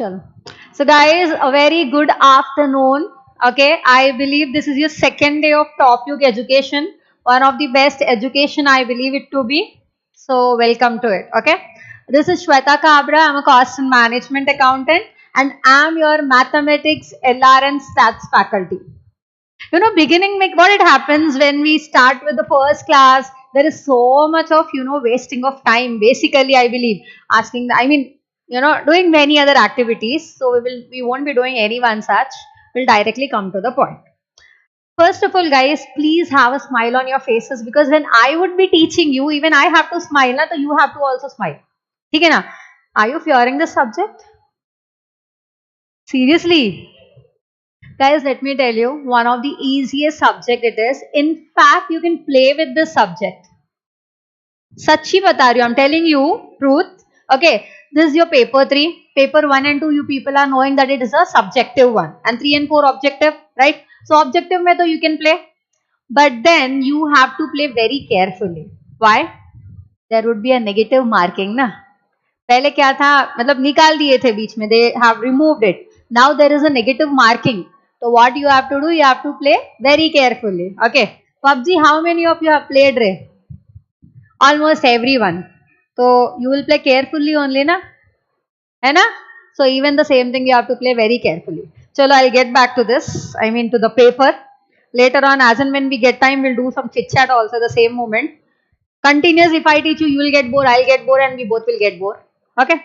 Chalo. So guys, a very good afternoon. Okay, I believe this is your second day of Top Yug Education, one of the best education I believe it to be. So welcome to it. Okay, this is Shweta Kabra. I'm a cost and management accountant, and I'm your mathematics LR and stats faculty. Beginning make what it happens when we start with the first class. There is so much of wasting of time. Basically, I believe asking. Doing many other activities. So we won't be doing any one such. We'll directly come to the point. First of all, guys, please have a smile on your faces because when I would be teaching you, even I have to smile, so you have to also smile. Okay, na? Are you fearing the subject? Seriously? Guys, let me tell you, one of the easiest subject it is. In fact, you can play with this subject. Sachi bata rahi hu, I'm telling you, truth. Okay, this is your paper 3. Paper 1 and 2, you people are knowing that it is a subjective one. And 3 and 4 objective, right? So, objective mein to you can play. But then, you have to play very carefully. Why? There would be a negative marking, na? पहले क्या था मतलब निकाल दिए थे बीच में they have removed it. Now there is a negative marking. So what you have to do, you have to play very carefully. Okay. PUBG, how many of you have played Ray? Almost everyone. So you will play carefully only, na? Hai na? So even the same thing you have to play very carefully. Chalo, I'll get back to this. I mean to the paper. Later on, as and when we get time, we'll do some chit chat also the same moment. Continuous, if I teach you, you will get bored, I'll get bored, and we both will get bored. Okay.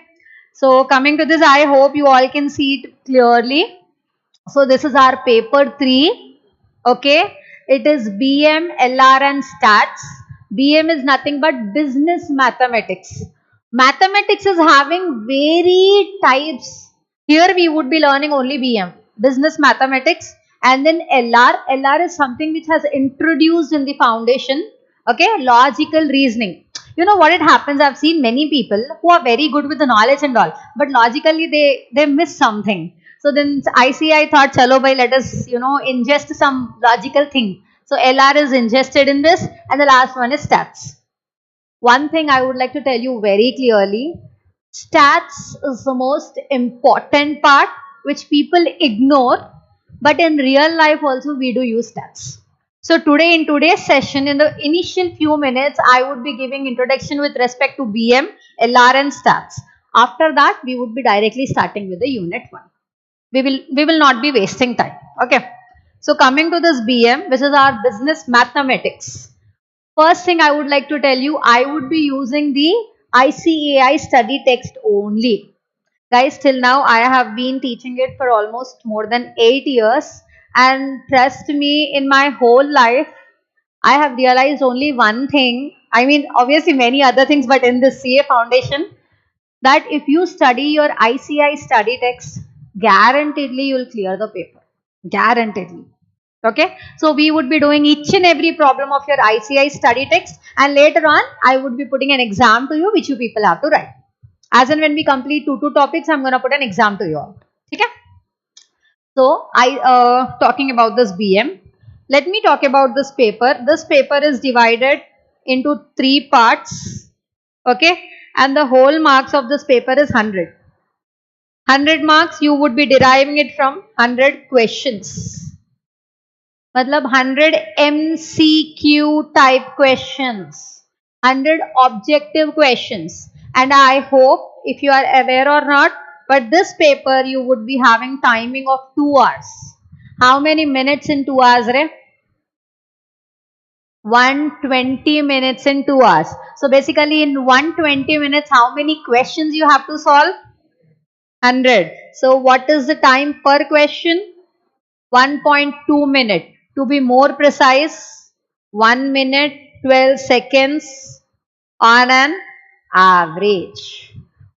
So coming to this, I hope you all can see it clearly. So this is our paper 3. Okay. It is BM, LR and stats. BM is nothing but business mathematics. Mathematics is having varied types. Here we would be learning only BM, business mathematics, and then LR. LR is something which has introduced in the foundation. Okay, logical reasoning. You know what it happens? I've seen many people who are very good with the knowledge and all, but logically they miss something. So then I thought, chalo bhai, let us ingest some logical thing. So LR is ingested in this, and the last one is stats. One thing I would like to tell you very clearly, stats is the most important part which people ignore, but in real life also we do use stats. So today in today's session, in the initial few minutes, I would be giving introduction with respect to BM, LR and stats. After that, we would be directly starting with the unit 1. We will not be wasting time. Okay. So coming to this BM, which is our business mathematics. First thing I would like to tell you, I would be using the ICAI study text only. Guys, till now I have been teaching it for almost more than 8 years. And trust me, in my whole life, I have realized only one thing. I mean, obviously many other things, but in the CA foundation, that if you study your ICAI study text, guaranteedly you will clear the paper. Guaranteedly. Okay. So we would be doing each and every problem of your ICAI study text, and later on, I would be putting an exam to you, which you people have to write. As and when we complete 2 topics, I'm going to put an exam to you all. Okay. So, talking about this BM, let me talk about this paper. This paper is divided into 3 parts, okay, and the whole marks of this paper is 100. 100 marks, you would be deriving it from 100 questions. Matlab 100 MCQ type questions, 100 objective questions, and I hope, if you are aware or not, but this paper you would be having timing of 2 hours. How many minutes in 2 hours, Re? 120 minutes in 2 hours. So basically in 120 minutes, how many questions you have to solve? 100. So what is the time per question? 1.2 minute. To be more precise, 1 minute 12 seconds on an average.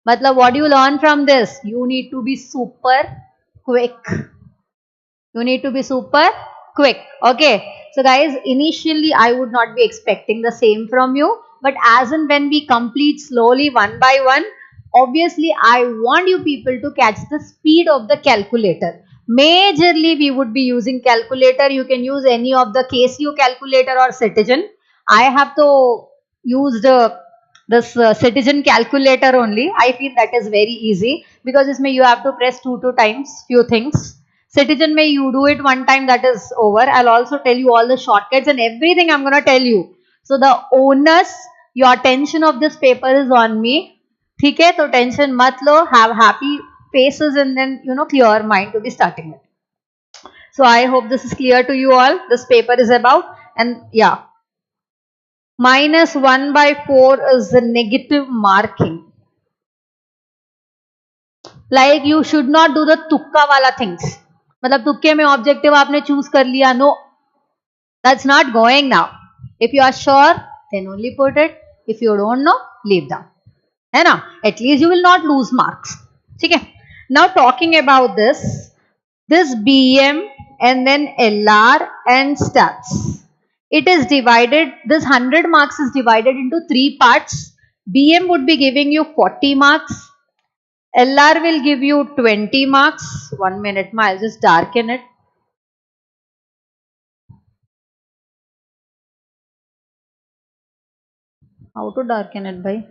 Matlab, what do you learn from this? You need to be super quick. You need to be super quick. Okay. So guys, initially I would not be expecting the same from you. But as and when we complete slowly one by one, obviously I want you people to catch the speed of the calculator. Majorly we would be using calculator. You can use any of the KCO calculator or Citizen. I have to use this Citizen calculator only. I feel that is very easy. because इसमें you have to press two times few things. Citizen में you do it one time, that is over. I'll also tell you all the shortcuts and everything I'm gonna tell you. So the onus, your attention of this paper is on me. ठीक है, तो tension मत लो, have happy faces and then clear mind to be starting it. So I hope this is clear to you all. This paper is about, and yeah, -1/4 is the negative marking. Like you should not do the tukka wala things. मतलब तुक्के में objective आपने choose कर लिया, no, that's not going now. If you are sure, then only put it. If you don't know, leave down. है ना? At least you will not lose marks. ठीक है? Now talking about this BM and then LR and stats. It is divided, this 100 marks is divided into 3 parts. BM would be giving you 40 marks. LR will give you 20 marks. 1 minute, I'll just darken it. How to darken it, bhai?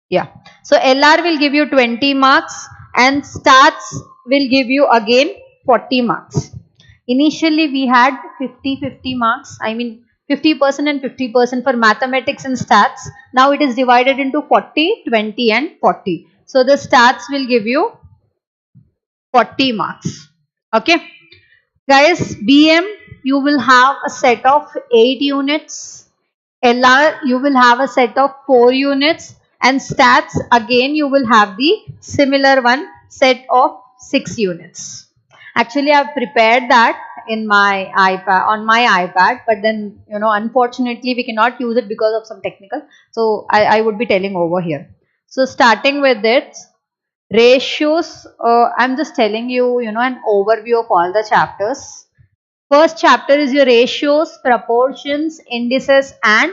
Yeah. So LR will give you 20 marks and stats will give you again 40 marks. Initially we had 50 marks. I mean 50% and 50% for mathematics and stats. Now it is divided into 40, 20 and 40. So the stats will give you 40 marks. Okay. Guys, BM you will have a set of 8 units. LR you will have a set of 4 units. And stats again you will have the similar one, set of 6 units. Actually I have prepared that in my iPad, on my iPad, but then unfortunately we cannot use it because of some technical. So I would be telling over here. So starting with it, ratios, I'm just telling you an overview of all the chapters. First chapter is your ratios, proportions, indices and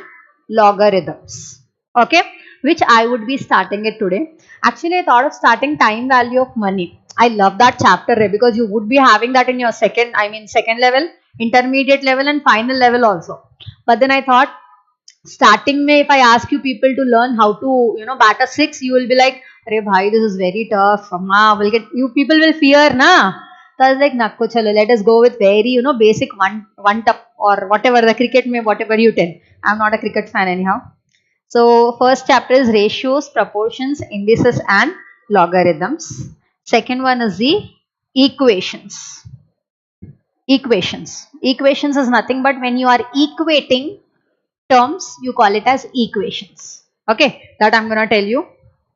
logarithms. Okay, which I would be starting it today. Actually, I thought of starting time value of money. I love that chapter because you would be having that in your second level, intermediate level and final level also. But then I thought, starting में if I ask you people to learn how to bat a 6, you will be like, "Arey bhai, this is very tough. Will get you people will fear na." So I was like, "Nakko chalo, let us go with very basic one top or whatever the cricket में whatever you tell." I'm not a cricket fan anyhow. So first chapter is ratios, proportions, indices and logarithms. Second one is the equations. Equations is nothing but when you are equating terms, you call it as equations. Okay, that I'm gonna tell you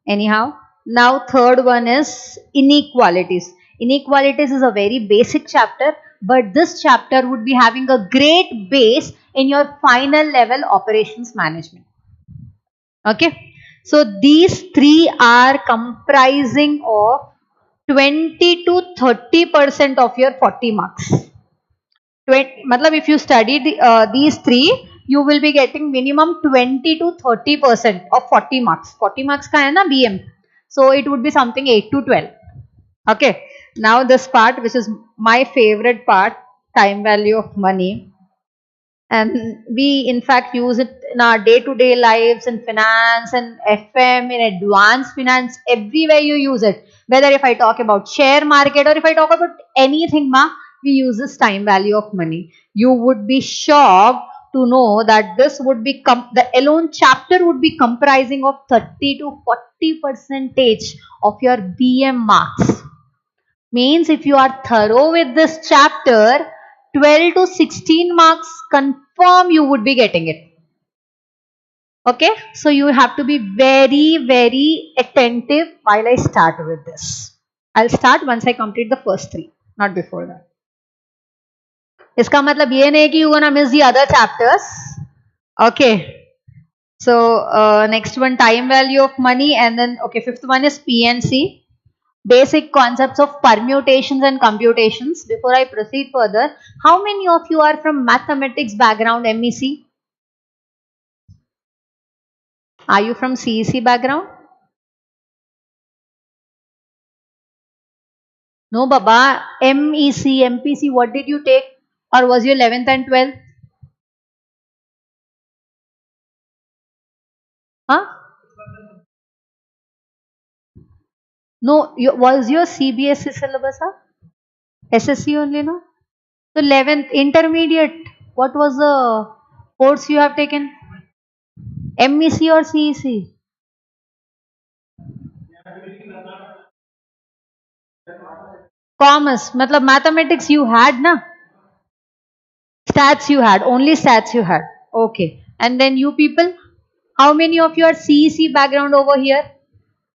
anyhow. Now third one is inequalities. Inequalities is a very basic chapter, but this chapter would be having a great base in your final level operations management. Okay, so these three are comprising of 20 to 30% of your 40 marks. Matlab if you study these three, you will be getting minimum 20 to 30% of 40 marks. 40 marks ka hai na BM. So it would be something 8 to 12. Okay. Now this part, which is my favorite part, time value of money. And we in fact use it in our day-to-day lives, in finance and FM, in advanced finance, everywhere you use it. Whether if I talk about share market or if I talk about anything, we use this time value of money. You would be shocked to know that this would be the alone chapter would be comprising of 30 to 40% of your BM marks. Means if you are thorough with this chapter, 12 to 16 marks confirm you would be getting it. Okay, so you have to be very, very attentive while I start with this. I'll start once I complete the first three, not before that. इसका मतलब ये नहीं कि you gonna miss the other chapters. Okay. So next one, time value of money, and then okay, fifth one is PNC. Basic concepts of permutations and computations. Before I proceed further, how many of you are from mathematics background, MEC? Are you from CEC background? No, Baba. MEC, MPC, what did you take? Or was you 11th and 12th? Huh? No, was your CBSE syllabus, huh? SSC only, no? So 11th intermediate, what was the course you have taken? MEC or CEC? Commerce. Matlab mathematics you had, na? Stats you had. Only stats you had. Okay. And then you people, how many of you are CEC background over here?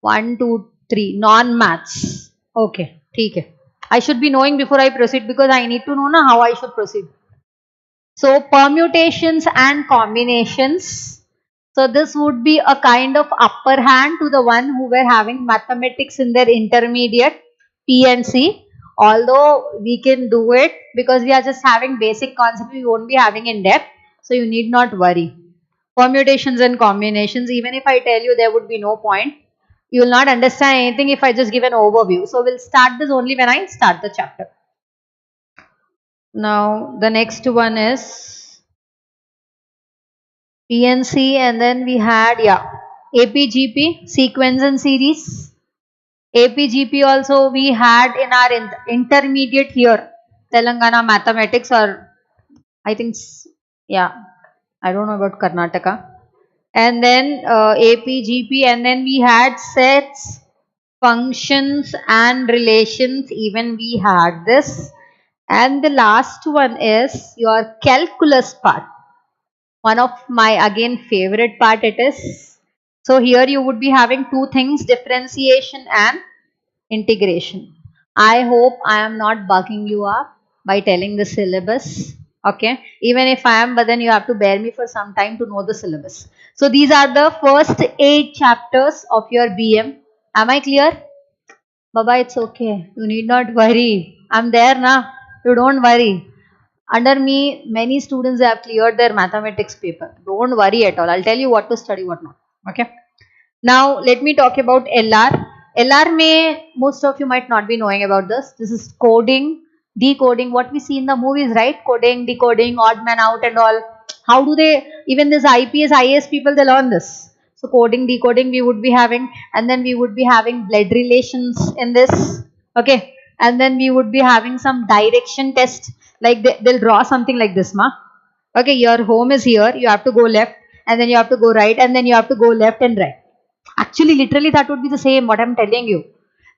1, 2, 3. Non-maths. Okay. ठीक है. I should be knowing before I proceed because I need to know na how I should proceed. So permutations and combinations. So this would be a kind of upper hand to the one who were having mathematics in their intermediate PNC. Although we can do it because we are just having basic concept, we won't be having in depth. So you need not worry. Permutations and combinations, even if I tell you, there would be no point. You will not understand anything if I just give an overview. So we'll start this only when I start the chapter. Now the next one is PNC, and then we had APGP, sequence and series. APGP also we had in our intermediate here, Telangana mathematics, or I think, I don't know about Karnataka. And then APGP, and then we had sets, functions and relations, even we had this. And the last one is your calculus part. One of my again favorite part it is. So here you would be having two things, differentiation and integration. I hope I am not bugging you up by telling the syllabus. Okay, even if I am, but then you have to bear me for some time to know the syllabus. So these are the first 8 chapters of your BM. Am I clear? Baba, it's okay. You need not worry. I'm there now. You don't worry. Under me, many students have cleared their mathematics paper. Don't worry at all. I'll tell you what to study, what not. Okay. Now, let me talk about LR. LR may, most of you might not be knowing about this. This is coding, decoding, what we see in the movies, right? Coding, decoding, odd man out and all. How do they, even this IPS, IAS people, they learn this. So coding, decoding we would be having, and then we would be having blood relations in this. Okay. And then we would be having some direction test, like they'll draw something like this, ma. Okay, your home is here, you have to go left, and then you have to go right, and then you have to go left and right. Actually, literally, that would be the same what I'm telling you.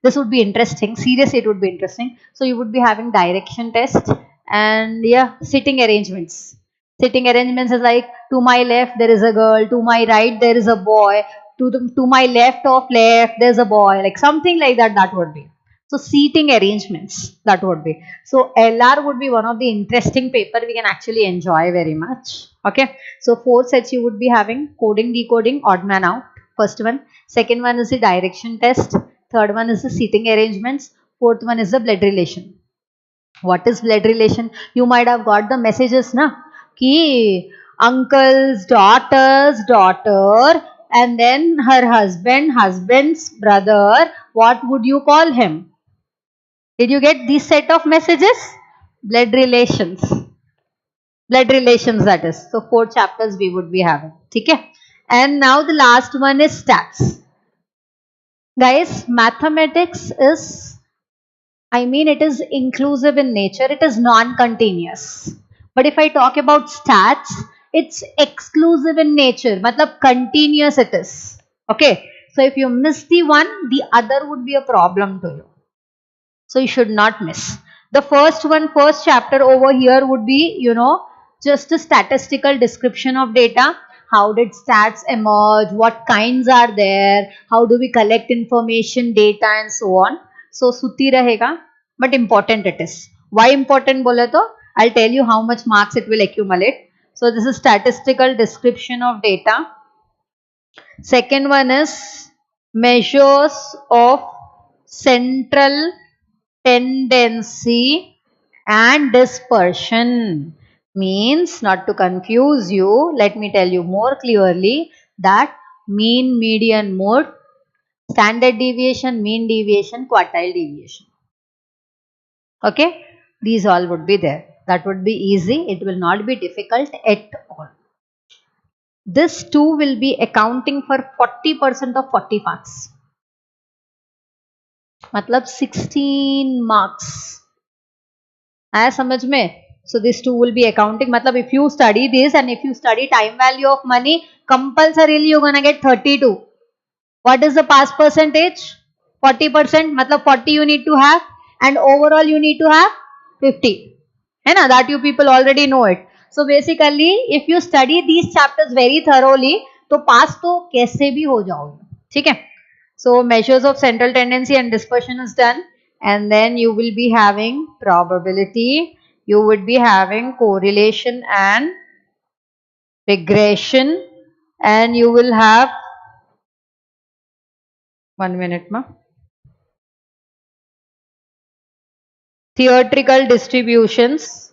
This would be interesting. Seriously, it would be interesting. So you would be having direction test and sitting arrangements. Sitting arrangements is like, to my left there is a girl, to my right there is a boy, to my left of left there's a boy, like something like that. That would be. So seating arrangements, that would be. So LR would be one of the interesting paper we can actually enjoy very much. Okay. So 4 sets you would be having: coding, decoding, odd man out. First one. Second one is the direction test. Third one is the seating arrangements. Fourth one is the blood relation. What is blood relation? You might have got the messages, na? Ki uncle's daughter's daughter, and then her husband, husband's brother. What would you call him? Did you get this set of messages? Blood relations. Blood relations, that is. So 4 chapters we would be having. Okay? And now the last one is stats. Guys, mathematics is, it is inclusive in nature. It is non-continuous. But if I talk about stats, it's exclusive in nature. Matlab continuous it is. Okay. So if you miss the one, the other would be a problem to you. So you should not miss. The first chapter over here would be, just a statistical description of data. How did stats emerge? What kinds are there? How do we collect information, data and so on? So suti rahega, but important it is. Why important bole to? I'll tell you how much marks it will accumulate. So this is statistical description of data. Second one is measures of central tendency and dispersion. Means, not to confuse you, let me tell you more clearly, that mean, median, mode, standard deviation, mean deviation, quartile deviation. Okay, these all would be there. That would be easy. It will not be difficult at all. This too will be accounting for 40% of 40 marks. मतलब 16 marks. आया समझ में? So this two will be accounting. मतलब if you study this and if you study time value of money, compulsorily you're gonna get 32. What is the pass percentage? 40%. मतलब 40 you need to have, and overall you need to have 50. है ना? That you people already know it. So basically if you study these chapters very thoroughly, तो pass तो कैसे भी हो जाओगे. ठीक है? So measures of central tendency and dispersion is done, and then you will be having probability, you would be having correlation and regression, and you will have 1 minute ma theoretical distributions.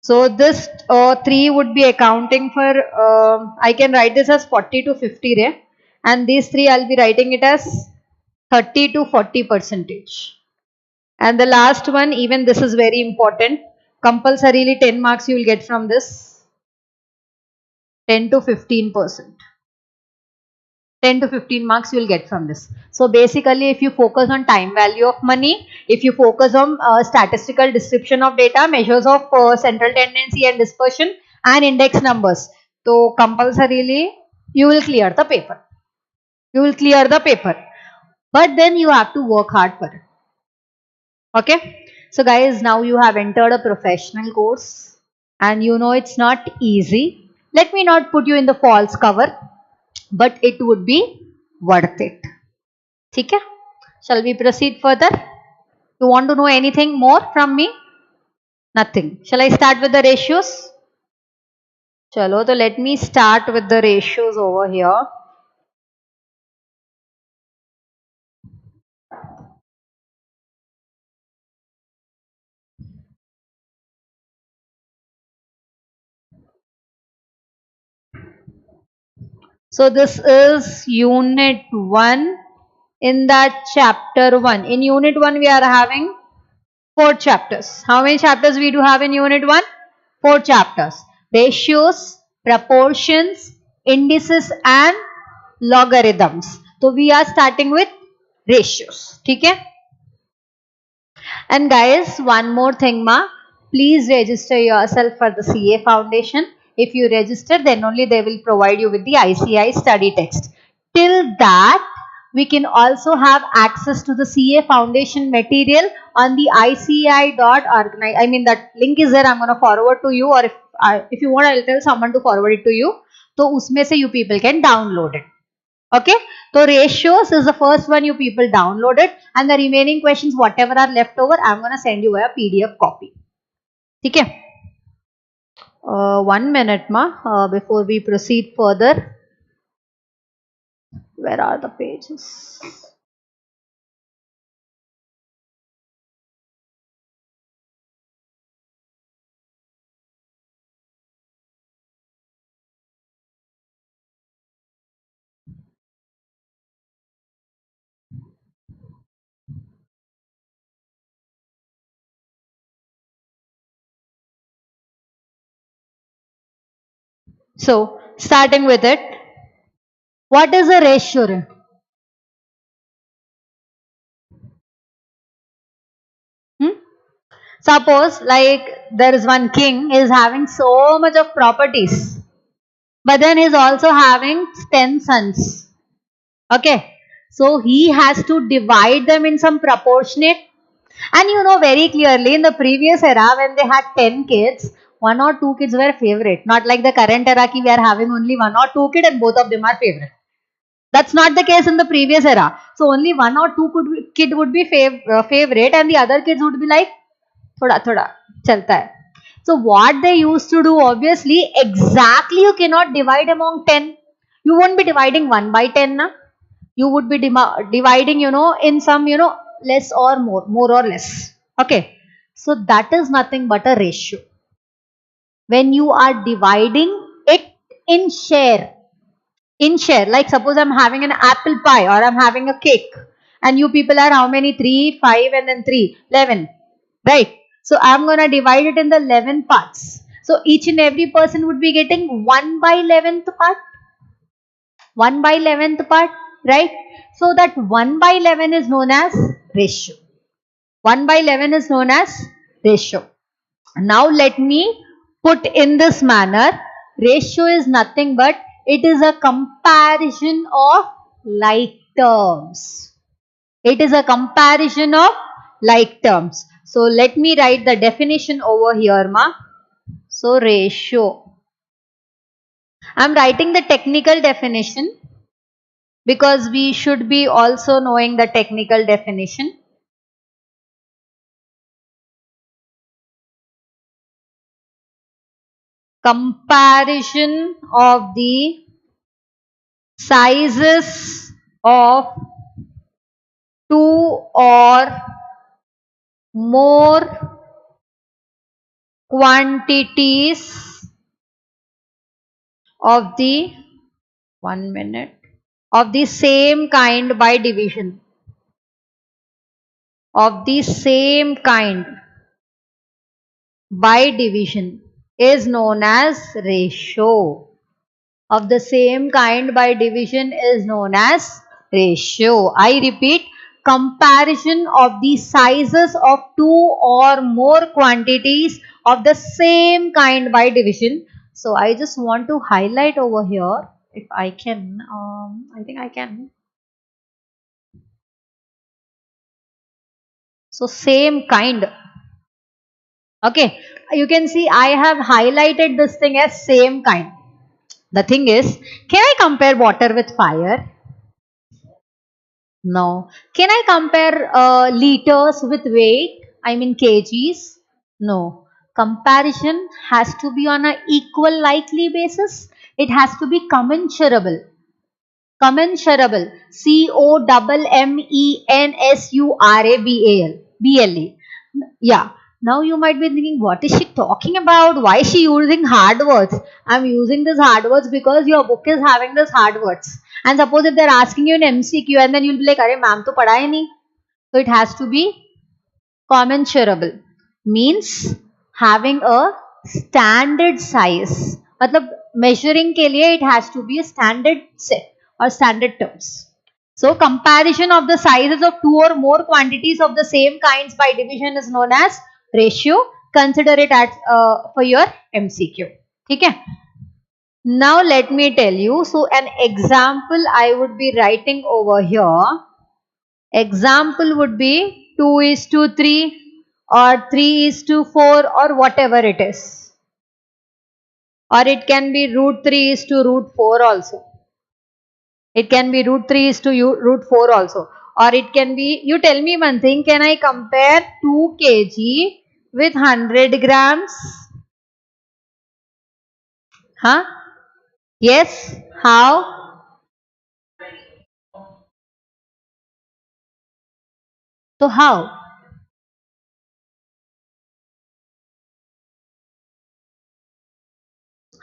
So this 3 would be accounting for I can write this as 40 to 50 re, and these 3 I'll be writing it as 30 to 40%. And the last one, even this is very important, compulsorily 10 marks you will get from this. 10 to 15%. 10 to 15 marks you will get from this. So basically if you focus on time value of money, if you focus on statistical description of data, measures of central tendency and dispersion, and index numbers, so compulsorily you will clear the paper. You will clear the paper. But then you have to work hard for it. Okay. So guys, now you have entered a professional course and you know it's not easy. Let me not put you in the false cover, but it would be worth it. Okay? Shall we proceed further? You want to know anything more from me? Nothing. Shall I start with the ratios? Chalo, so let me start with the ratios over here. So this is unit 1 in that chapter 1. In unit 1 we are having 4 chapters. How many chapters we do have in unit 1? 4 chapters. Ratios, proportions, indices and logarithms. So we are starting with ratios. Okay? And guys, one more thing ma, please register yourself for the CA Foundation. If you register, then only they will provide you with the ICI study text. Till that, we can also have access to the CA Foundation material on the ICI.org. I mean that link is there. I'm going to forward to you, or if you want, I'll tell someone to forward it to you. So usme se you people can download it. Okay, so ratios is the first one you people downloaded, and the remaining questions whatever are left over, I'm going to send you a PDF copy. Okay. 1 minute ma, before we proceed further. Where are the pages? So starting with it, what is a ratio? Suppose like there is one king is having so much of properties, but then he is also having 10 sons. Okay, so he has to divide them in some proportionate. And you know very clearly in the previous era when they had 10 kids, 1 or 2 kids were favorite. Not like the current era we are having only 1 or 2 kids and both of them are favorite. That's not the case in the previous era. So only 1 or 2 kid would be favorite, and the other kids would be like thoda thoda chalta hai. So what they used to do, obviously exactly you cannot divide among 10. You won't be dividing 1 by 10 na. You would be dividing, in some, less or more or less. Okay. So that is nothing but a ratio. When you are dividing it in share, like suppose I'm having an apple pie or I'm having a cake, and you people are how many? 3, 5 and then 3, 11, right? So I'm going to divide it in the 11 parts. So each and every person would be getting 1 by 11th part. 1 by 11th part. right? So that 1 by 11 is known as ratio. 1 by 11 is known as ratio. Now let me put in this manner. Ratio is nothing but it is a comparison of like terms. It is a comparison of like terms. So let me write the definition over here, ma. So ratio. I am writing the technical definition because we should be also knowing the technical definition. Comparison of the sizes of two or more quantities of the 1 minute of the same kind by division. Of the same kind by division is known as ratio. Of the same kind by division is known as ratio. I repeat, comparison of the sizes of two or more quantities of the same kind by division. So I just want to highlight over here, if I can, I think I can. So same kind. Okay, you can see I have highlighted this thing as same kind. The thing is, can I compare water with fire? No. Can I compare liters with weight? I mean kgs? No. Comparison has to be on an equal likely basis. It has to be commensurable. Commensurable. C-O-M-M-E-N-S-U-R-A-B-A-L. Yeah. Now you might be thinking, what is she talking about? Why is she using hard words? I'm using these hard words because your book is having these hard words. And suppose if they're asking you an MCQ and then you'll be like, "Arey ma'am to padha hai nahi." So it has to be commensurable. Means having a standard size. मतलब measuring के लिए it has to be a standard set or standard terms. So comparison of the sizes of two or more quantities of the same kinds by division is known as ratio. Consider it as for your MCQ. Okay. Now let me tell you. So an example I would be writing over here. Example would be 2:3 or 3:4 or whatever it is. Or it can be √3:4 also. It can be √3:4 also. Or it can be, you tell me one thing, can I compare 2 kg with 100 grams? Huh? Yes? How? So how?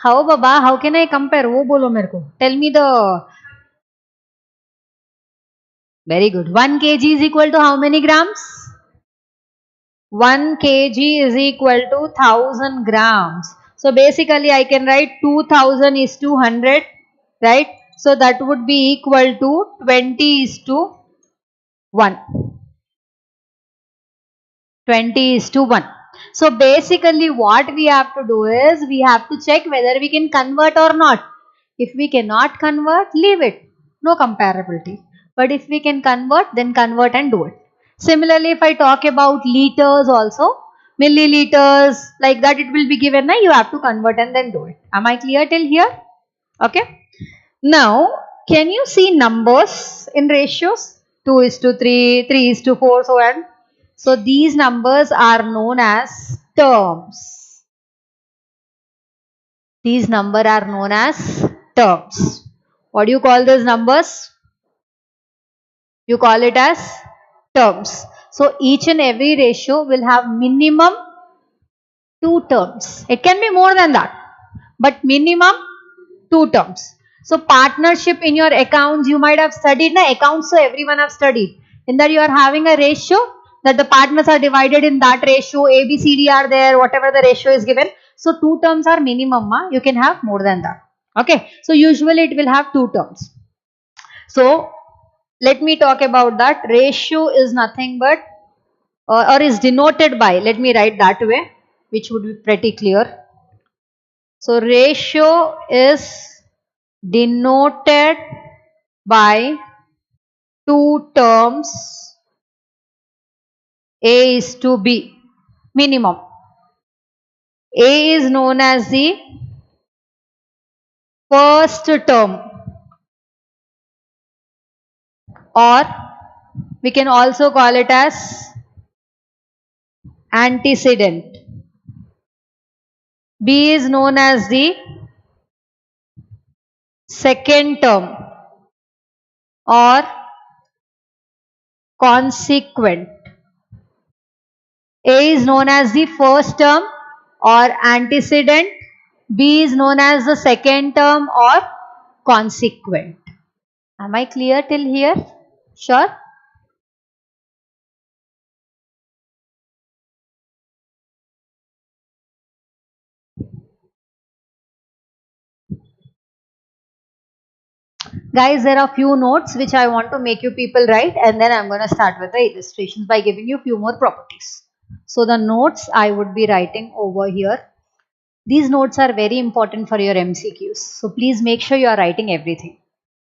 How Baba? How can I compare? वो बोलो मेरे को. Tell me the. Very good. 1 kg is equal to how many grams? 1 kg is equal to 1000 grams. So basically I can write 2000 is to 100, right? So that would be equal to 20:1. 20:1. So basically what we have to do is we have to check whether we can convert or not. If we cannot convert, leave it. No comparability. But if we can convert, then convert and do it. Similarly, if I talk about liters also, milliliters, like that it will be given, na, you have to convert and then do it. Am I clear till here? Okay. Now, can you see numbers in ratios? 2:3, 3:4, so on. So these numbers are known as terms. These numbers are known as terms. What do you call these numbers? You call it as terms. So each and every ratio will have minimum 2 terms. It can be more than that, but minimum 2 terms. So partnership in your accounts, you might have studied na accounts, so everyone have studied. In that you are having a ratio that the partners are divided in that ratio, A, B, C, D are there, whatever the ratio is given. So 2 terms are minimum, ma. You can have more than that. Okay. So usually it will have 2 terms. So let me talk about that. Ratio is nothing but or is denoted by, let me write that way, which would be pretty clear. So ratio is denoted by two terms A is to B minimum. A is known as the first term, or we can also call it as antecedent. B is known as the second term or consequent. A is known as the first term or antecedent. B is known as the second term or consequent. Am I clear till here? Sure? Guys, there are few notes which I want to make you people write, and then I'm going to start with the illustrations by giving you few more properties. So the notes I would be writing over here. These notes are very important for your MCQs. So please make sure you are writing everything.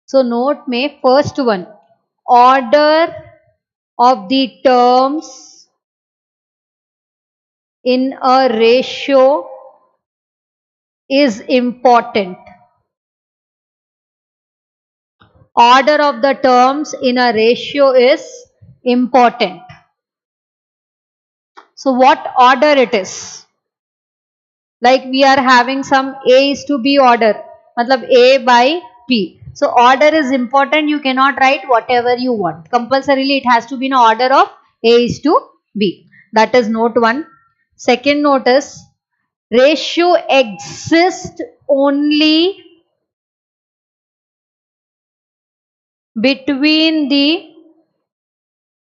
So note me first one, order of the terms in a ratio is important. Order of the terms in a ratio is important. So what order it is? Like we are having some A is to B order, matlab A by P. So order is important. You cannot write whatever you want. Compulsorily it has to be in order of A is to B. That is note 1. Second note is ratio exists only between the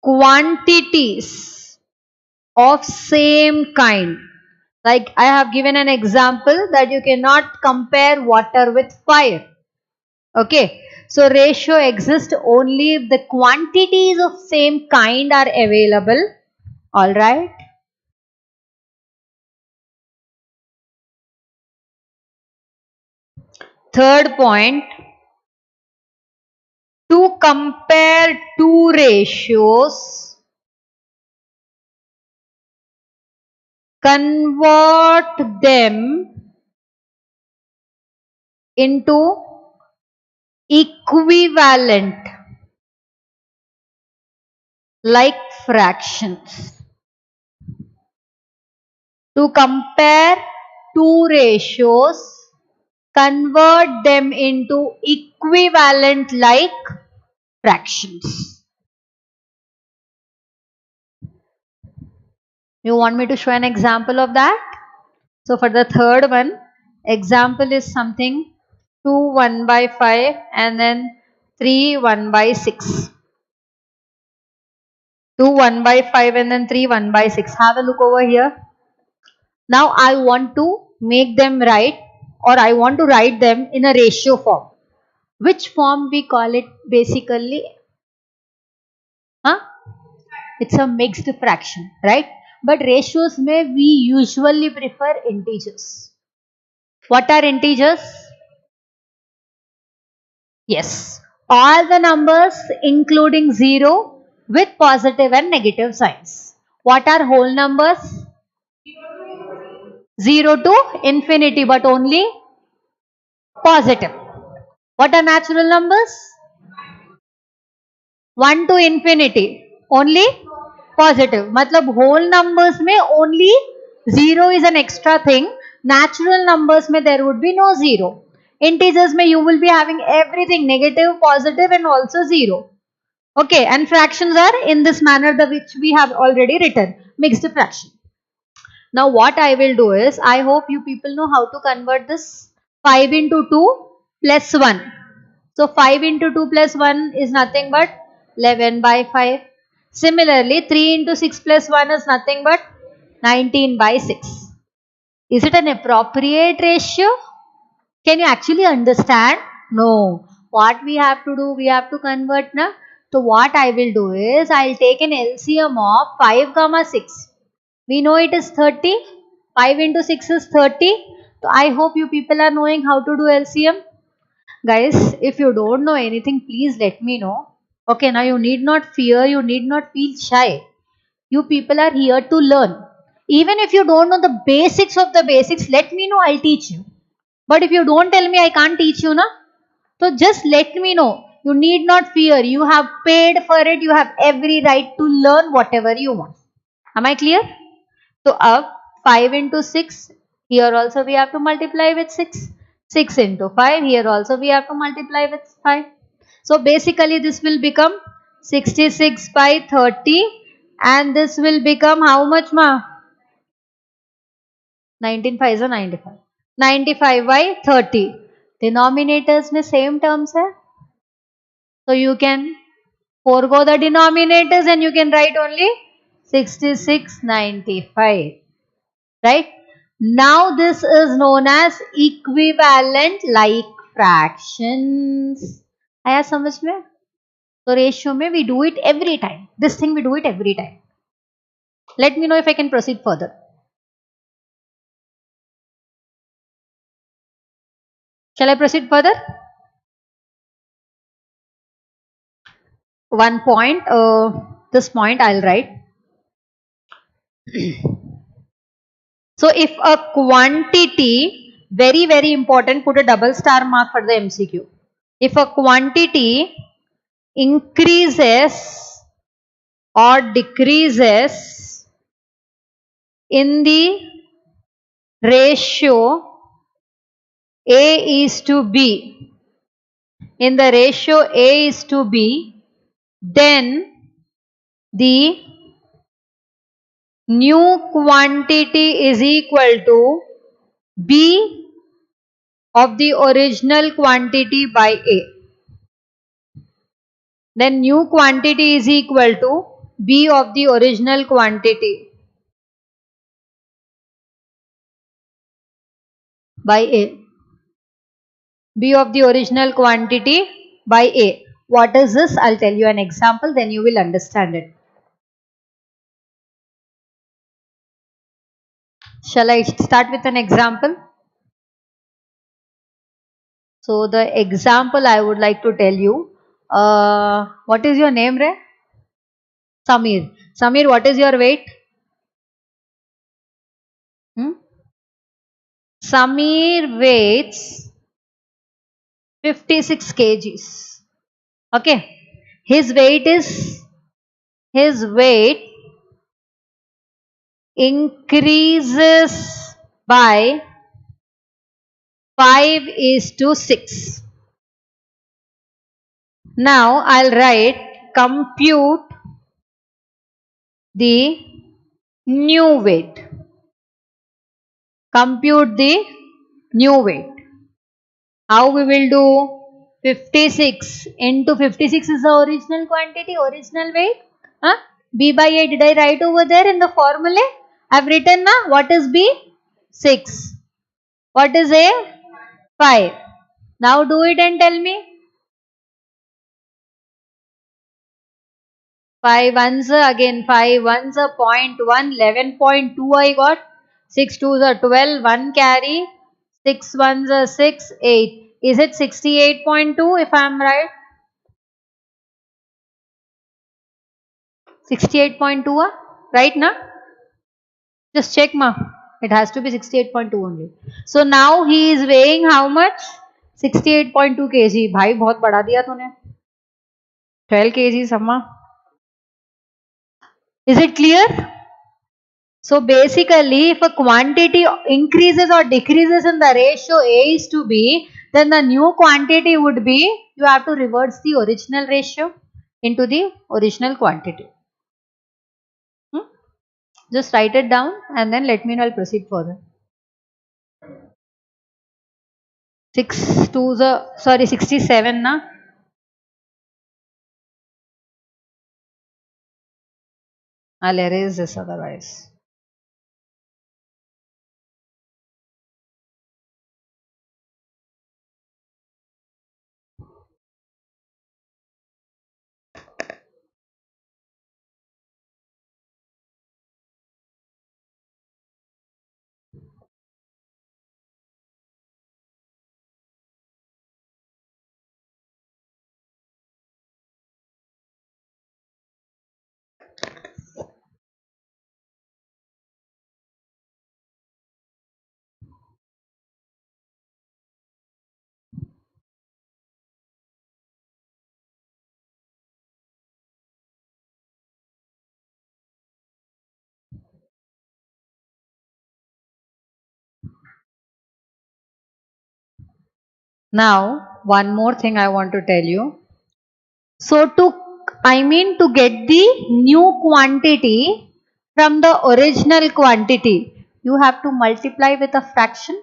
quantities of same kind. Like I have given an example that you cannot compare water with fire. Okay. So ratio exists only if the quantities of same kind are available. Alright. Third point. To compare two ratios, convert them into equivalent like fractions. To compare two ratios, convert them into equivalent like fractions. You want me to show an example of that? So for the third one, example is something 2 1 by 5 and then 3 1 by 6. 2 1 by 5 and then 3 1 by 6. Have a look over here. Now I want to make them write, or I want to write them in a ratio form. Which form we call it basically? Huh? It's a mixed fraction, right? But ratios may we usually prefer integers. What are integers? Yes, all the numbers including 0 with positive and negative signs. What are whole numbers? 0 to infinity, but only positive. What are natural numbers? 1 to infinity, only positive. Matlab whole numbers में only 0 is an extra thing. Natural numbers में there would be no 0. Integers में you will be having everything negative, positive and also 0. Okay, and fractions are in this manner which we have already written, mixed fraction. Now what I will do is, I hope you people know how to convert this 5 into 2 plus 1. So 5 into 2 plus 1 is nothing but 11 by 5. Similarly, 3 into 6 plus 1 is nothing but 19 by 6. Is it an appropriate ratio? Can you actually understand? No. What we have to do? We have to convert So what I will do is I'll take an LCM of 5 comma 6. We know it is 30. 5 into 6 is 30. So I hope you people are knowing how to do LCM. Guys, if you don't know anything, please let me know. Okay, now you need not fear, you need not feel shy. You people are here to learn. Even if you don't know the basics of the basics, let me know, I'll teach you. But if you don't tell me, I can't teach you, na? So just let me know. You need not fear. You have paid for it. You have every right to learn whatever you want. Am I clear? So up 5 into 6. Here also we have to multiply with 6. 6 into 5. Here also we have to multiply with 5. So basically this will become 66 by 30. And this will become how much, ma? 19 5 is a 95. 95 by 30. Denominators में same terms है. So you can forego the denominators and you can write only 6695. Right? Now this is known as equivalent like fractions. आया समझ में? So ratio में we do it every time. This thing we do it every time. Let me know if I can proceed further. Shall I proceed further? One point, this point I'll write. So if a quantity, very very important, put a double star mark for the MCQ. If a quantity increases or decreases in the ratio A is to B, in the ratio A is to B, then the new quantity is equal to B of the original quantity by A. Then new quantity is equal to B of the original quantity by A. B of the original quantity by A. What is this? I'll tell you an example, then you will understand it. Shall I start with an example? So the example I would like to tell you, what is your name, Ray? Samir. Samir, what is your weight? Samir weighs 56 kgs. Okay. His weight increases by 5:6. Now I'll write compute the new weight. Compute the new weight. How we will do? 56 into 56 is the original quantity, original weight. Huh? B by A, did I write over there in the formula? I've written na. What is B? 6. What is A? 5. Now do it and tell me. 5 ones again 5 ones 0.1, 11.2 I got. 6 twos are 12, 1 carry. 6 ones are 6, 8. Is it 68.2 if I am right? 68.2 right na? Just check ma. It has to be 68.2 only. So now he is weighing how much? 68.2 kg. भाई बहुत बढ़ा दिया तूने. 12 kg सम्मा. Is it clear? So basically, if a quantity increases or decreases in the ratio A is to B, then the new quantity would be, you have to reverse the original ratio into the original quantity. Just write it down and then let me know, I'll proceed further. 6 2 sorry 67 na. I'll erase this otherwise. Now, one more thing I want to tell you. So to get the new quantity from the original quantity, you have to multiply with a fraction.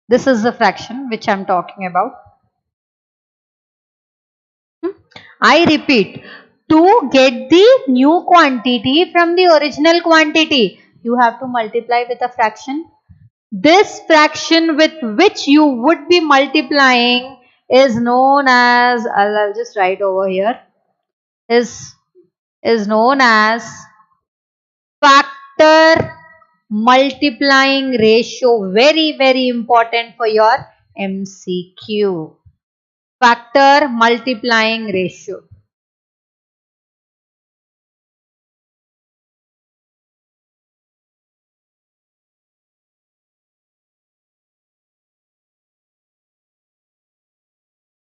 This is the fraction which I am talking about. I repeat, to get the new quantity from the original quantity, you have to multiply with a fraction. This fraction with which you would be multiplying is known as, I'll just write over here, is known as factor multiplying ratio. Very, very important for your MCQ. Factor multiplying ratio.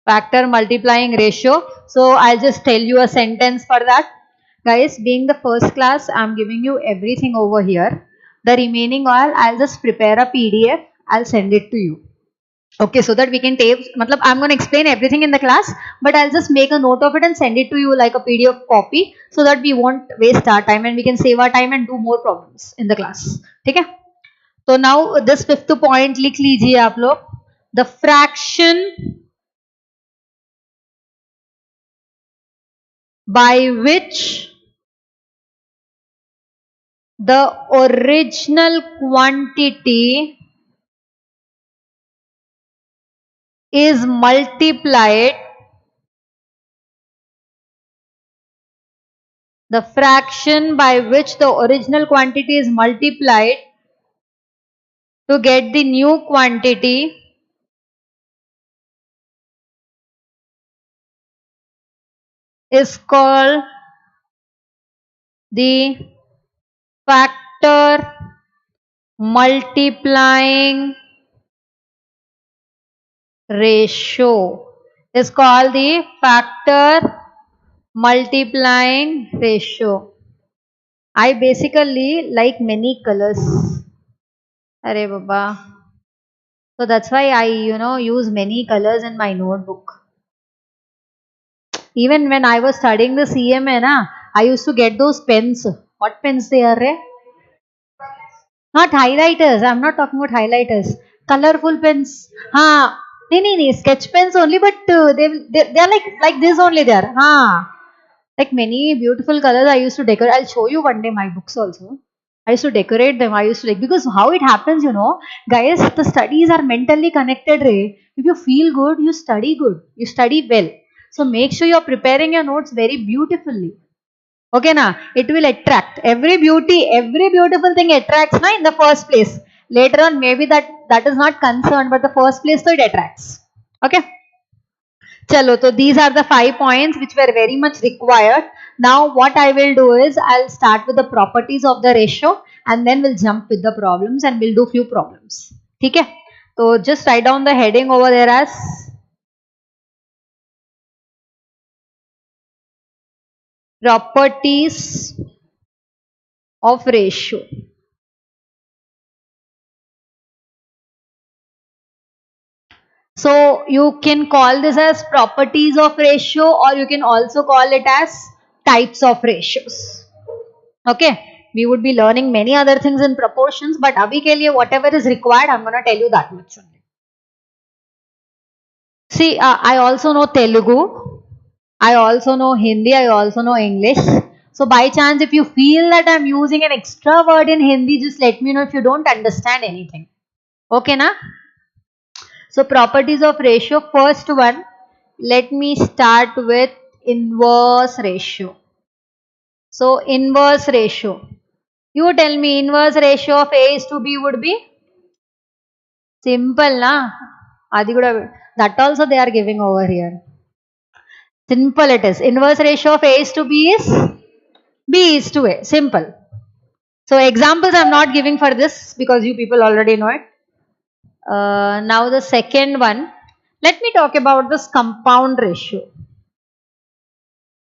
Factor multiplying ratio. So I'll just tell you a sentence for that. Guys, being the first class, I'm giving you everything over here. The remaining all, I'll just prepare a PDF. I'll send it to you. Okay, so that we can take, I'm going to explain everything in the class, but I'll just make a note of it and send it to you like a PDF copy so that we won't waste our time and we can save our time and do more problems in the class. Okay? So now this fifth point लिख लीजिए आप लोग. The fraction by which the original quantity is multiplied, the fraction by which the original quantity is multiplied to get the new quantity is called the factor multiplying ratio. Is called the factor multiplying ratio. I basically like many colors. Arey baba. So that's why I use many colors in my notebook. Even when I was studying the CMA, I used to get those pens. What pens they are? Not highlighters. I'm not talking about highlighters. Colorful pens. No, sketch pens only, but they're like this only there. Like many beautiful colors I used to decorate. I'll show you one day my books also. I used to decorate them. I used to because how it happens, guys, the studies are mentally connected, Ray. If you feel good, you study good. You study well. So make sure you're preparing your notes very beautifully. Okay, na? It will attract. Every beautiful thing attracts, na, in the first place. Later on, maybe that is not concerned, but the first place, so it attracts. Okay. Chalo, so these are the 5 points which were very much required. Now, what I will do is, I'll start with the properties of the ratio and then we'll jump with the problems and we'll do few problems. Okay? So, just write down the heading over there as properties of ratio. So you can call this as properties of ratio or you can also call it as types of ratios. Okay, we would be learning many other things in proportions, but abhi ke liye whatever is required, I'm going to tell you that much only. See, I also know Telugu, I also know Hindi, I also know English. So by chance, if you feel that I'm using an extra word in Hindi, just let me know if you don't understand anything. Okay, na? So properties of ratio, first one, let me start with inverse ratio. So inverse ratio. You tell me inverse ratio of A is to B would be? Simple, na? That also they are giving over here. Simple it is. Inverse ratio of A is to B is? B is to A. Simple. So examples I am not giving for this because you people already know it. Now the second one. Let me talk about this compound ratio.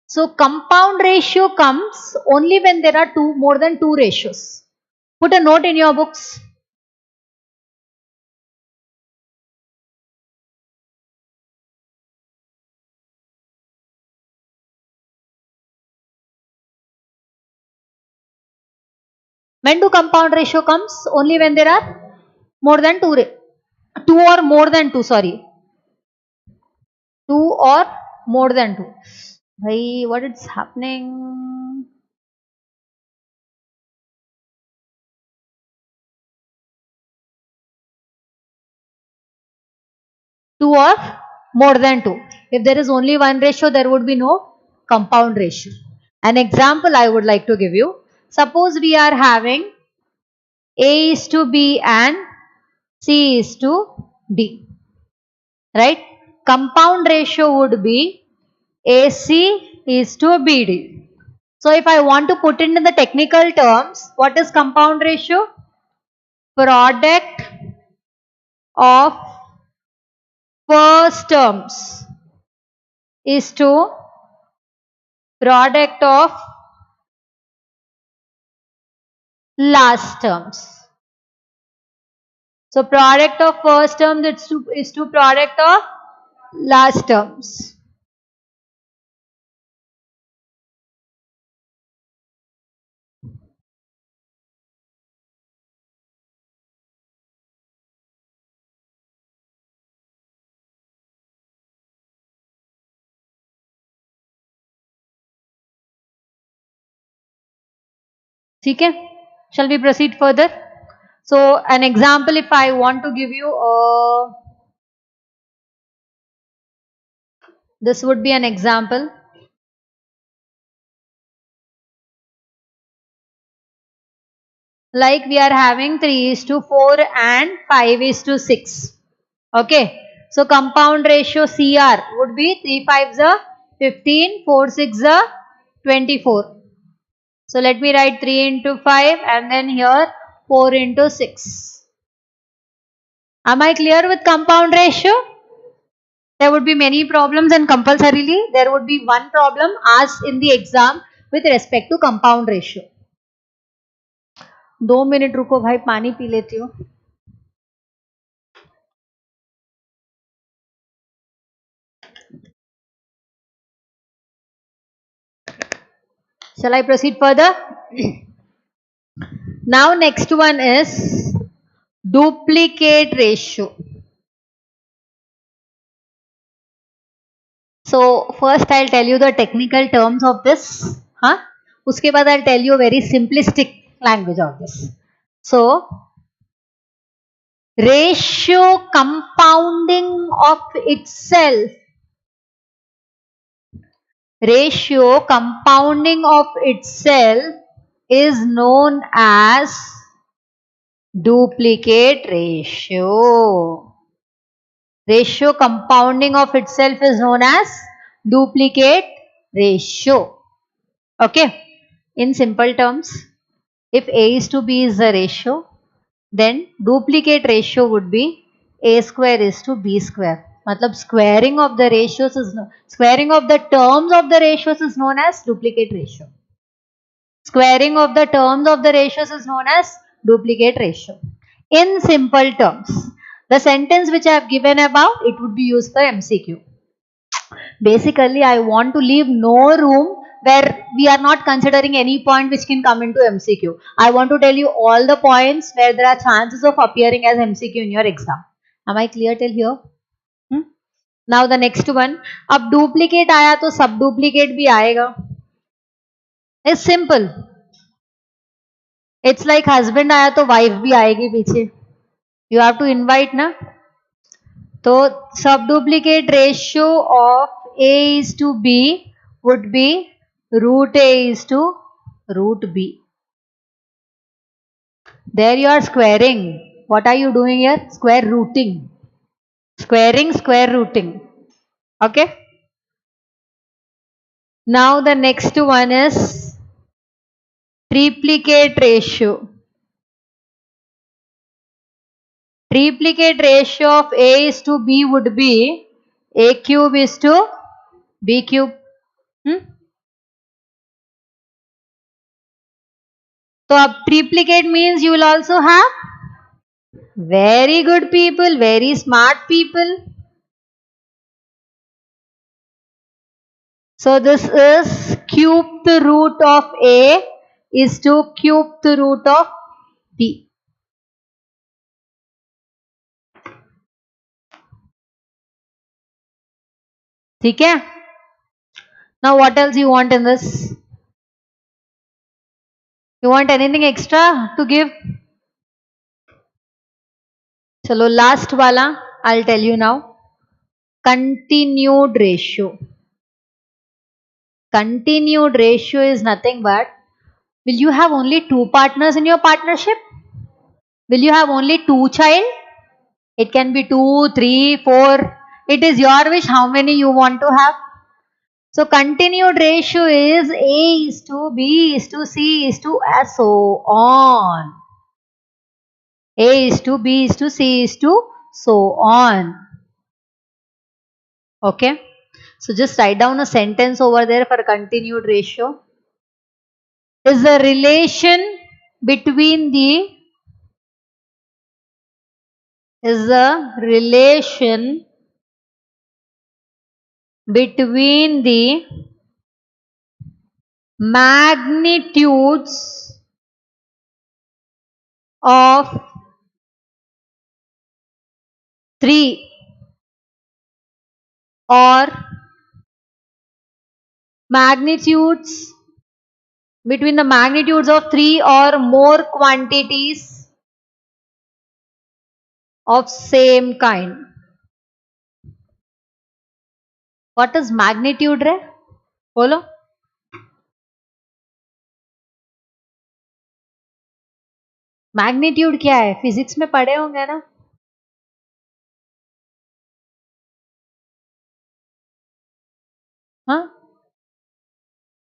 So compound ratio comes only when there are more than two ratios. Put a note in your books. When do compound ratio comes? Only when there are more than two or more than two, sorry. 2 or more than 2. Bhai, what is happening? Two or more than 2. If there is only one ratio, there would be no compound ratio. An example I would like to give you. Suppose we are having A is to B and C is to D. Right? Compound ratio would be AC is to BD. So if I want to put it in the technical terms, what is compound ratio? Product of first terms is to product of last terms. So product of first terms is to product of last terms. Okay? Shall we proceed further? So an example, if I want to give you, this would be an example. Like we are having 3 is to 4 and 5 is to 6. Okay. So compound ratio CR would be 3 5s are 15, 4 6s are 24. So let me write 3 into 5 and then here 4 into 6. Am I clear with compound ratio? There would be many problems and compulsorily there would be one problem asked in the exam with respect to compound ratio. 2 minute रुको भाई, पानी P लेती हूँ. Shall I proceed further? Now next one is duplicate ratio. So first I'll tell you the technical terms of this. Uske baad I'll tell you very simplistic language of this. So ratio compounding of itself. Ratio compounding of itself is known as duplicate ratio. Ratio compounding of itself is known as duplicate ratio. Okay. In simple terms, if A is to B is the ratio, then duplicate ratio would be A square is to B square. Matlab squaring of the ratios is squaring of the terms of the ratios is known as duplicate ratio. Squaring of the terms of the ratios is known as duplicate ratio. In simple terms, the sentence which I have given above, it would be used for MCQ. Basically, I want to leave no room where we are not considering any point which can come into MCQ. I want to tell you all the points where there are chances of appearing as MCQ in your exam. Am I clear till here? Now the next one. अब duplicate आया तो sub duplicate भी आएगा. It's simple. It's like husband आया तो wife भी आएगी पीछे. You have to invite ना. So subduplicate ratio of A is to B would be root A is to root B. There you are squaring. What are you doing here? Square rooting. Squaring, square rooting. Okay. Now the next one is triplicate ratio. Triplicate ratio of A is to B would be A cube is to B cube. So triplicate means you will also have very good people, very smart people. So this is cubed root of A is to cubed root of T. ठीक है? Now what else you want in this? You want anything extra to give? Chalo, last wala, I'll tell you now. Continued ratio. Continued ratio is nothing but, will you have only two partners in your partnership? Will you have only two child? It can be 2, 3, 4. It is your wish how many you want to have. So continued ratio is A is to B is to C is to and so on. A is to B is to C is to so on. Okay. So just write down a sentence over there for continued ratio. Is the relation between the magnitudes of 3 or magnitudes between the magnitudes of 3 or more quantities of same kind. What is magnitude रे? बोलो. Magnitude क्या है? Physics में पढ़े होंगे ना? हाँ?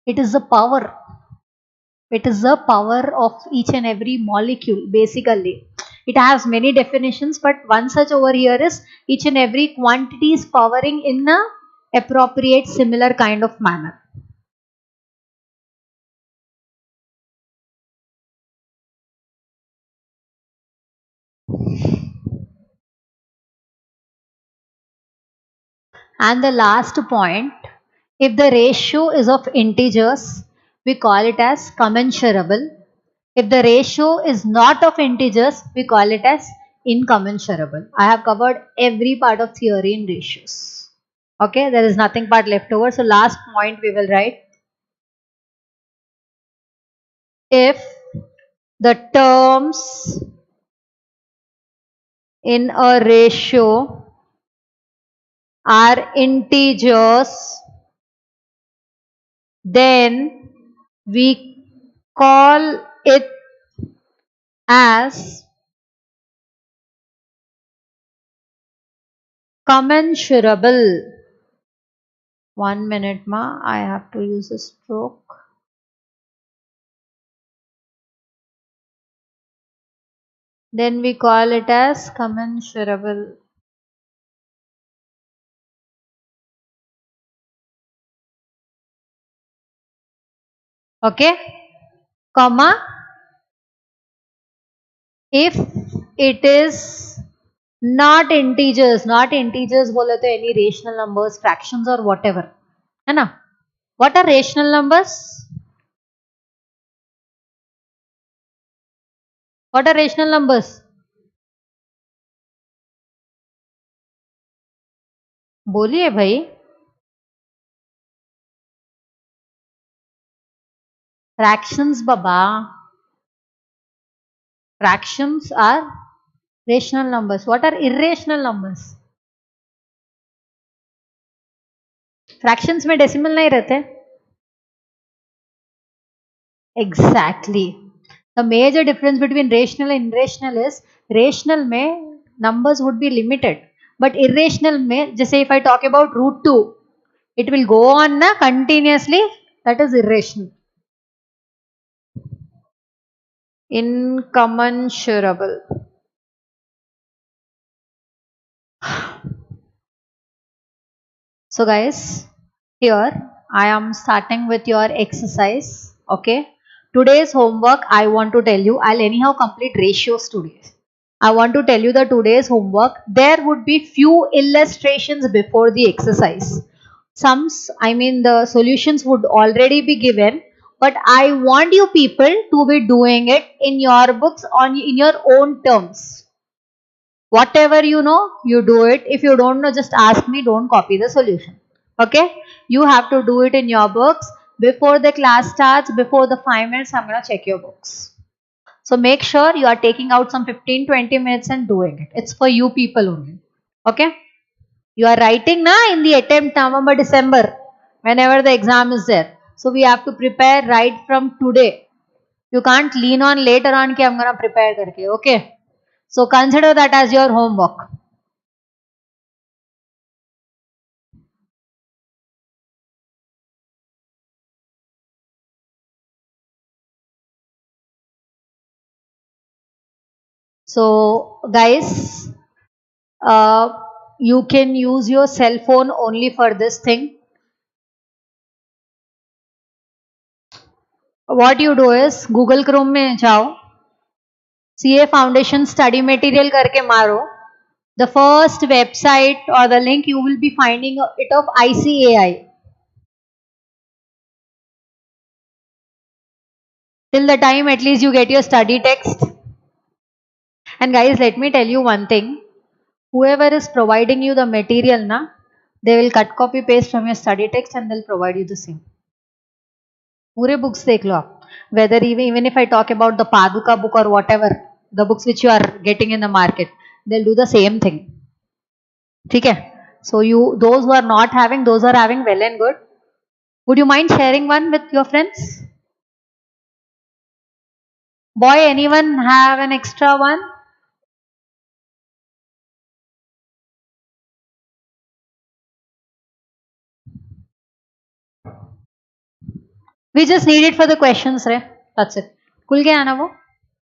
It is the power. It is the power of each and every molecule basically. It has many definitions, but one such over here is each and every quantity is powering in a appropriate similar kind of manner. And the last point, if the ratio is of integers, we call it as commensurable. If the ratio is not of integers, we call it as incommensurable. I have covered every part of theory in ratios. Okay, there is nothing part left over. So last point we will write. If the terms in a ratio are integers, then we call it as commensurable. 1 minute ma, I have to use a stroke. Then we call it as commensurable. Okay, comma, if it is not integers बोले तो any rational numbers, fractions or whatever, है ना? What are rational numbers? What are rational numbers? बोलिए भाई. Fractions baba. Fractions are rational numbers. What are irrational numbers? Fractions में decimal नहीं रहते. Exactly. The major difference between rational and irrational is rational में numbers would be limited, but irrational में, जैसे if I talk about root 2, it will go on na continuously. That is irrational. Incommensurable. So guys, here I am starting with your exercise. Okay, today's homework I want to tell you, I'll anyhow complete ratios today. I want to tell you the today's homework. There would be few illustrations before the exercise. The solutions would already be given. but I want you people to be doing it in your books in your own terms. Whatever you know, you do it. If you don't know, just ask me, don't copy the solution. Okay? You have to do it in your books. Before the class starts, before the 5 minutes, I'm going to check your books. So make sure you are taking out some 15-20 minutes and doing it. It's for you people only. Okay? You are writing na in the attempt November, December, whenever the exam is there. So we have to prepare right from today. You can't lean on later on ki I'm going to prepare karke. Okay? So consider that as your homework. So guys, you can use your cell phone only for this thing. What you do is Google Chrome में जाओ, CA Foundation study material करके मारो. The first website or the link you will be finding it of ICAI. Till the time at least you get your study text. And guys, let me tell you one thing. Whoever is providing you the material, na, they will cut copy paste from your study text and they'll provide you the same. पूरे books देख लो आप. Whether even if I talk about the Paduka book or whatever, the books which you are getting in the market, they'll do the same thing. ठीक है? So those who are not having, those are having, well and good. Would you mind sharing one with your friends? Boy, anyone have an extra one? We just need it for the questions, right? That's it. खुल गया ना वो?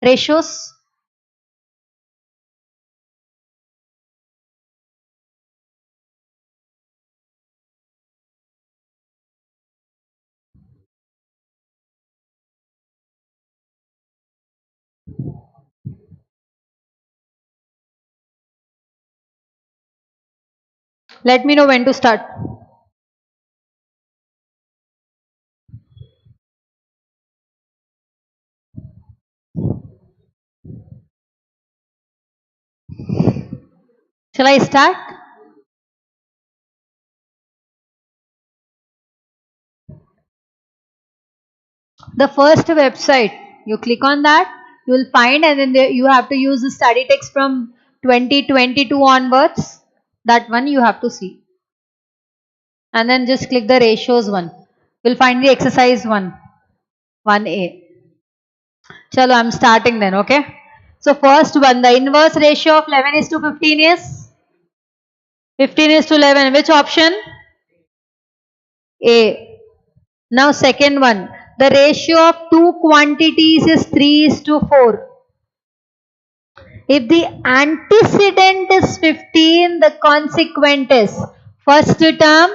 Ratios. Let me know when to start. Shall I start? The first website, you click on that, you will find, and then you have to use the study text from 2022 onwards. That one you have to see. And then just click the ratios one. You'll find the exercise 1A. Chalo, I'm starting then, okay? So first one, the inverse ratio of 11 is to 15 is? 15 is to 11. Which option? A. Now second one, the ratio of two quantities is 3 is to 4. If the antecedent is 15, the consequent is first term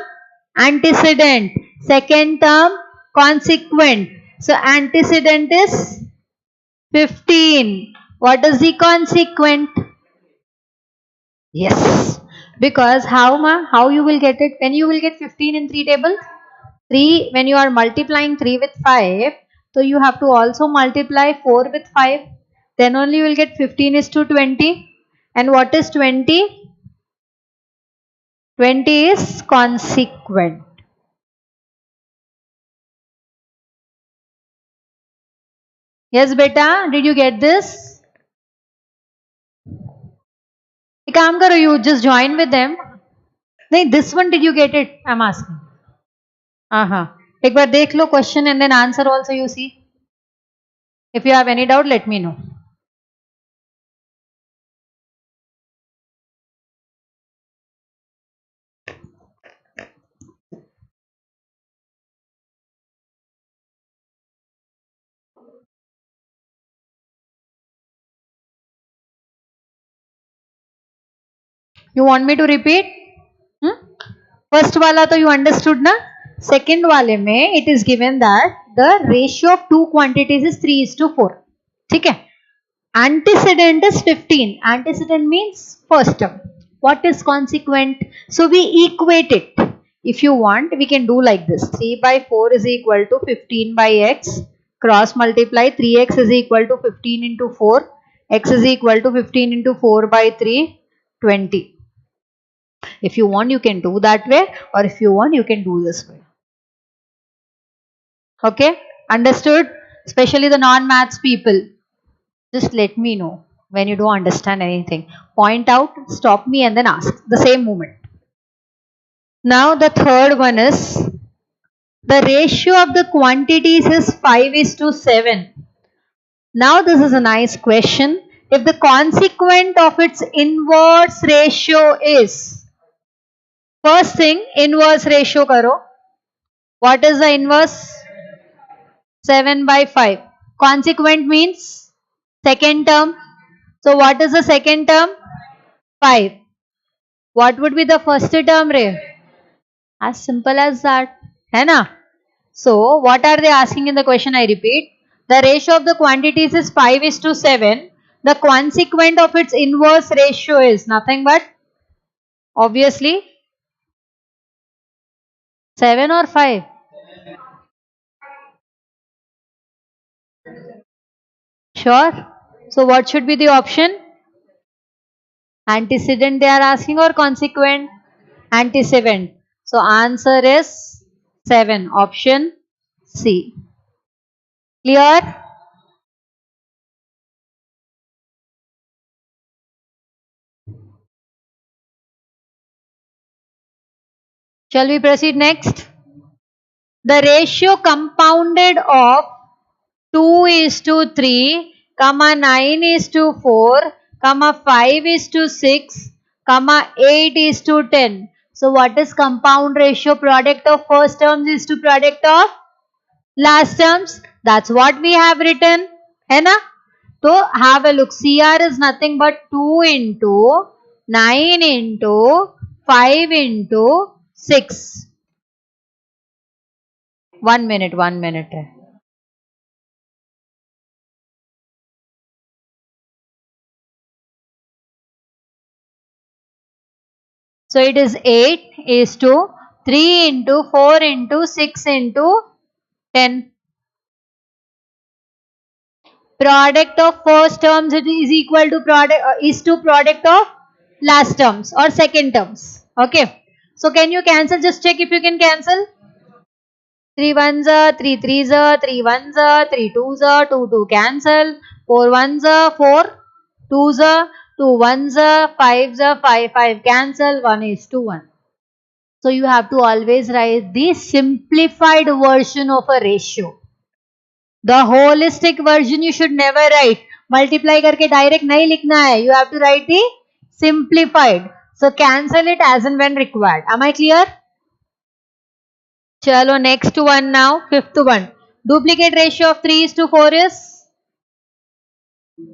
antecedent, second term consequent. So antecedent is 15. What is the consequent? Yes. Because how you will get it? When you will get 15 in 3 tables? 3, when you are multiplying 3 with 5, so you have to also multiply 4 with 5. Then only you will get 15 is to 20. And what is 20? 20 is consequent. Yes, beta, did you get this? एक काम करो, you just join with them. नहीं, this one did you get it? I'm asking. एक बार देख लो question and then answer also you see. If you have any doubt, let me know. You want me to repeat? First wala to you understood na? Second wale mein it is given that the ratio of two quantities is 3 is to 4. ठीक है? Antecedent is 15. Antecedent means first term. What is consequent? So we equate it. If you want, we can do like this. 3 by 4 is equal to 15 by x. Cross multiply 3x is equal to 15 into 4. X is equal to 15 into 4 by 3, 20. If you want, you can do that way, or if you want, you can do this way. Okay? Understood? Especially the non-maths people. Just let me know when you don't understand anything. Point out, stop me, and then ask. The same moment. Now the third one is, the ratio of the quantities is 5:7. Now this is a nice question. If the consequent of its inverse ratio is, first thing, inverse ratio karo. What is the inverse? 7 by 5. Consequent means second term. So what is the second term? 5. What would be the first term, Ray? As simple as that. Hai na? So what are they asking in the question? I repeat. The ratio of the quantities is 5:7. The consequent of its inverse ratio is nothing but, obviously, 7 or 5. Sure. So what should be the option? Antecedent they are asking, or consequent? Antecedent. So answer is 7. Option C. Clear? Shall we proceed next? The ratio compounded of 2:3, 9:4, 5:6, 8:10. So what is compound ratio? Product of first terms is to product of last terms. That's what we have written. Hai na? So have a look. CR is nothing but 2 into 9 into 5 into 6. 1 minute, 1 minute. So it is 8:3 into 4 into 6 into 10. Product of first terms is equal to product of last terms or second terms. Okay. So can you cancel? Just check if you can cancel. 3 ones are 3 threes are 3 ones are 3 twos are 2 2 cancel. 4 ones are 4 twos are 2 ones are 5s are 5 5 cancel. 1:1. So you have to always write the simplified version of a ratio. The holistic version you should never write. Multiply करके direct नहीं लिखना है. You have to write the simplified. So cancel it as and when required. Am I clear? Chalo, next one now. Fifth one. Duplicate ratio of 3:4 is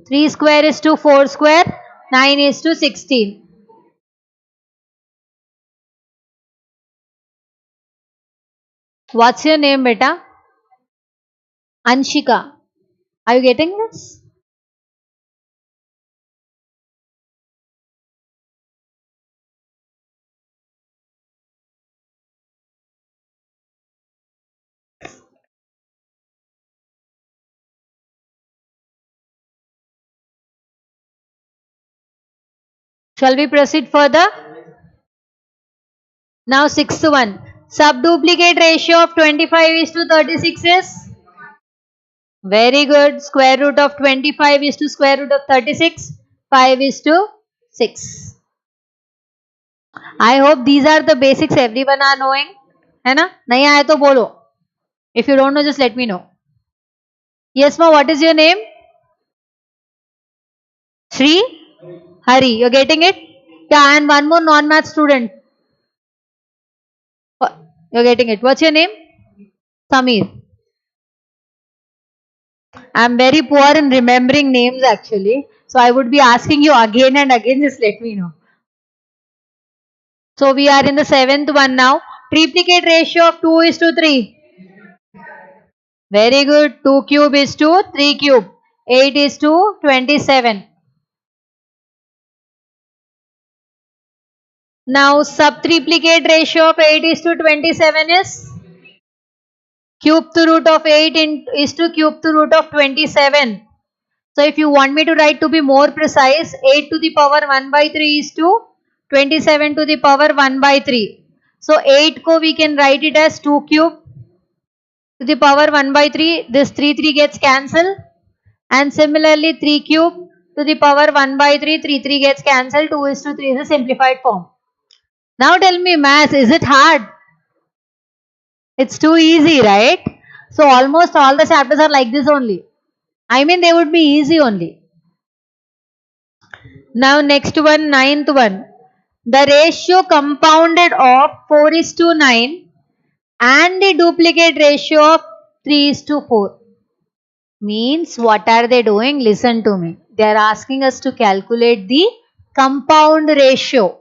3 square is to 4 square. 9:16. What's your name, beta? Anshika. Are you getting this? Shall we proceed further? Now sixth one. Subduplicate ratio of 25:36 is? Very good. Square root of 25 is to square root of 36. 5:6. I hope these are the basics everyone are knowing. है ना? नहीं आया तो बोलो. If you don't know, just let me know. Yes, ma. What is your name? Shri Hari. You're getting it? Yeah, and one more non-math student. You're getting it. What's your name? Samir. I'm very poor in remembering names actually. So I would be asking you again and again. Just let me know. So we are in the seventh one now. Triplicate ratio of 2:3. Very good. 2 cube is to 3 cube. 8:27. Now sub-triplicate ratio of 8 is to 27 is cube to root of 8 is to cube to root of 27. So if you want me to write to be more precise, 8 to the power 1 by 3 is to 27 to the power 1 by 3. So 8 ko we can write it as 2 cube to the power 1 by 3. This 3 gets cancelled. And similarly 3 cube to the power 1 by 3, 3 gets cancelled. 2 is to 3 is a simplified form. Now tell me maths, is it hard? It's too easy, right? So almost all the chapters are like this only. I mean they would be easy only. Now next one, ninth one. The ratio compounded of 4 is to 9 and the duplicate ratio of 3 is to 4. Means what are they doing? Listen to me. They are asking us to calculate the compound ratio.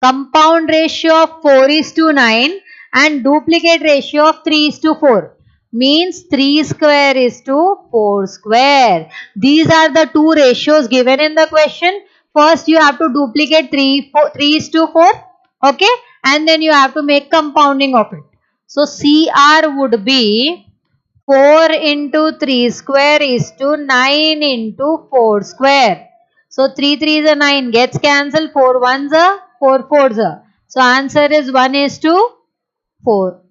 Compound ratio of 4 is to 9 and duplicate ratio of 3 is to 4. Means 3 square is to 4 square. These are the two ratios given in the question. First you have to duplicate 3 is to 4. Okay. And then you have to make compounding of it. So CR would be 4 into 3 square is to 9 into 4 square. So 3 3 is a 9 gets cancelled. 4 1s a 4 4s a. So answer is 1 is to 4.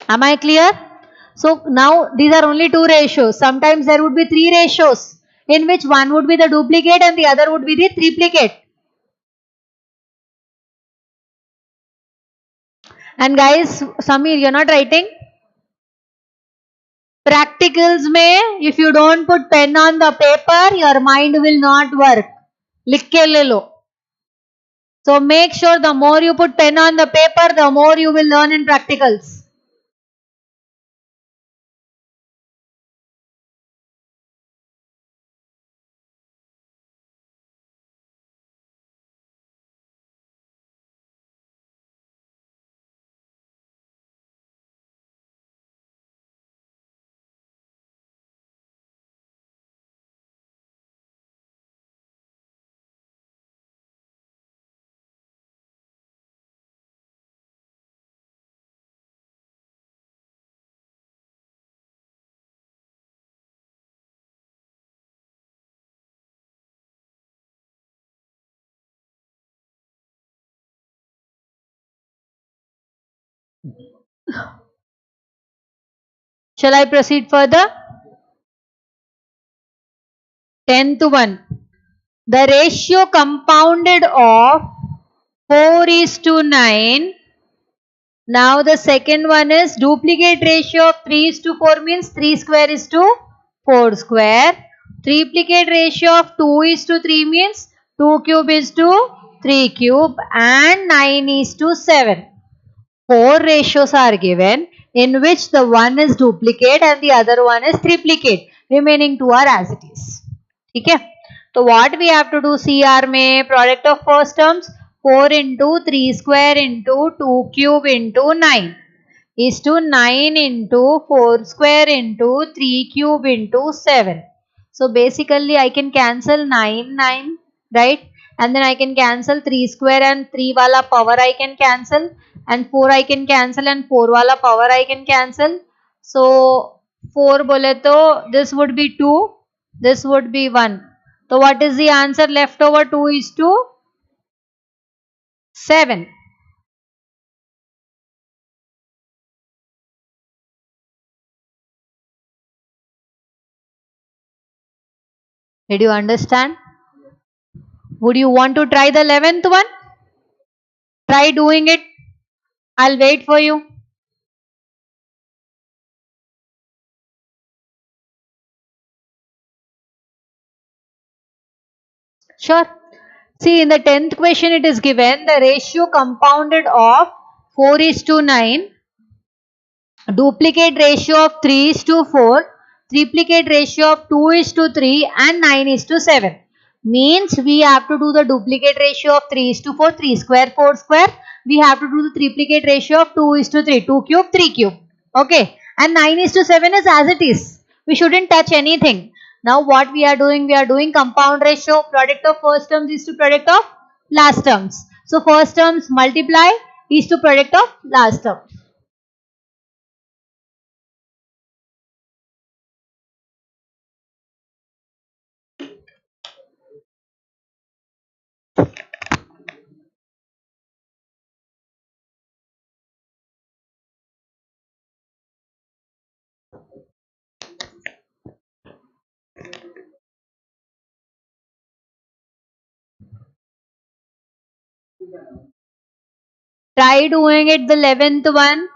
Am I clear? So now these are only two ratios. Sometimes there would be three ratios in which one would be the duplicate and the other would be the triplicate. And guys, Samir, you're not writing? Practicals में if you don't put pen on the paper, your mind will not work. लिख के ले लो. So make sure the more you put pen on the paper, the more you will learn in practicals. Shall I proceed further? 10th one. The ratio compounded of 4 is to 9. Now the second one is duplicate ratio of 3 is to 4 means 3 square is to 4 square. Triplicate ratio of 2 is to 3 means 2 cube is to 3 cube and 9 is to 7. 4 ratios are given in which the one is duplicate and the other one is triplicate. Remaining two are as it is. Okay. So what we have to do CR में product of first terms 4 into 3 square into 2 cube into 9 is to 9 into 4 square into 3 cube into 7. So basically I can cancel 9 right, and then I can cancel 3 square and 3 wala power I can cancel, and 4 I can cancel and 4 wala power I can cancel. So 4 bole to this would be 2, this would be 1. So what is the answer left over? 2 is to 7. Did you understand? Would you want to try the 11th one? Try doing it. I'll wait for you. Sure. See, in the 10th question it is given the ratio compounded of 4 is to 9, duplicate ratio of 3 is to 4, triplicate ratio of 2 is to 3 and 9 is to 7. Means we have to do the duplicate ratio of 3 is to 4, 3 square, 4 square. We have to do the triplicate ratio of 2 is to 3, 2 cube, 3 cube. Okay. And 9 is to 7 is as it is. We shouldn't touch anything. Now what we are doing? We are doing compound ratio. Product of first terms is to product of last terms. So first terms multiply is to product of last term. Try doing it the 11th one.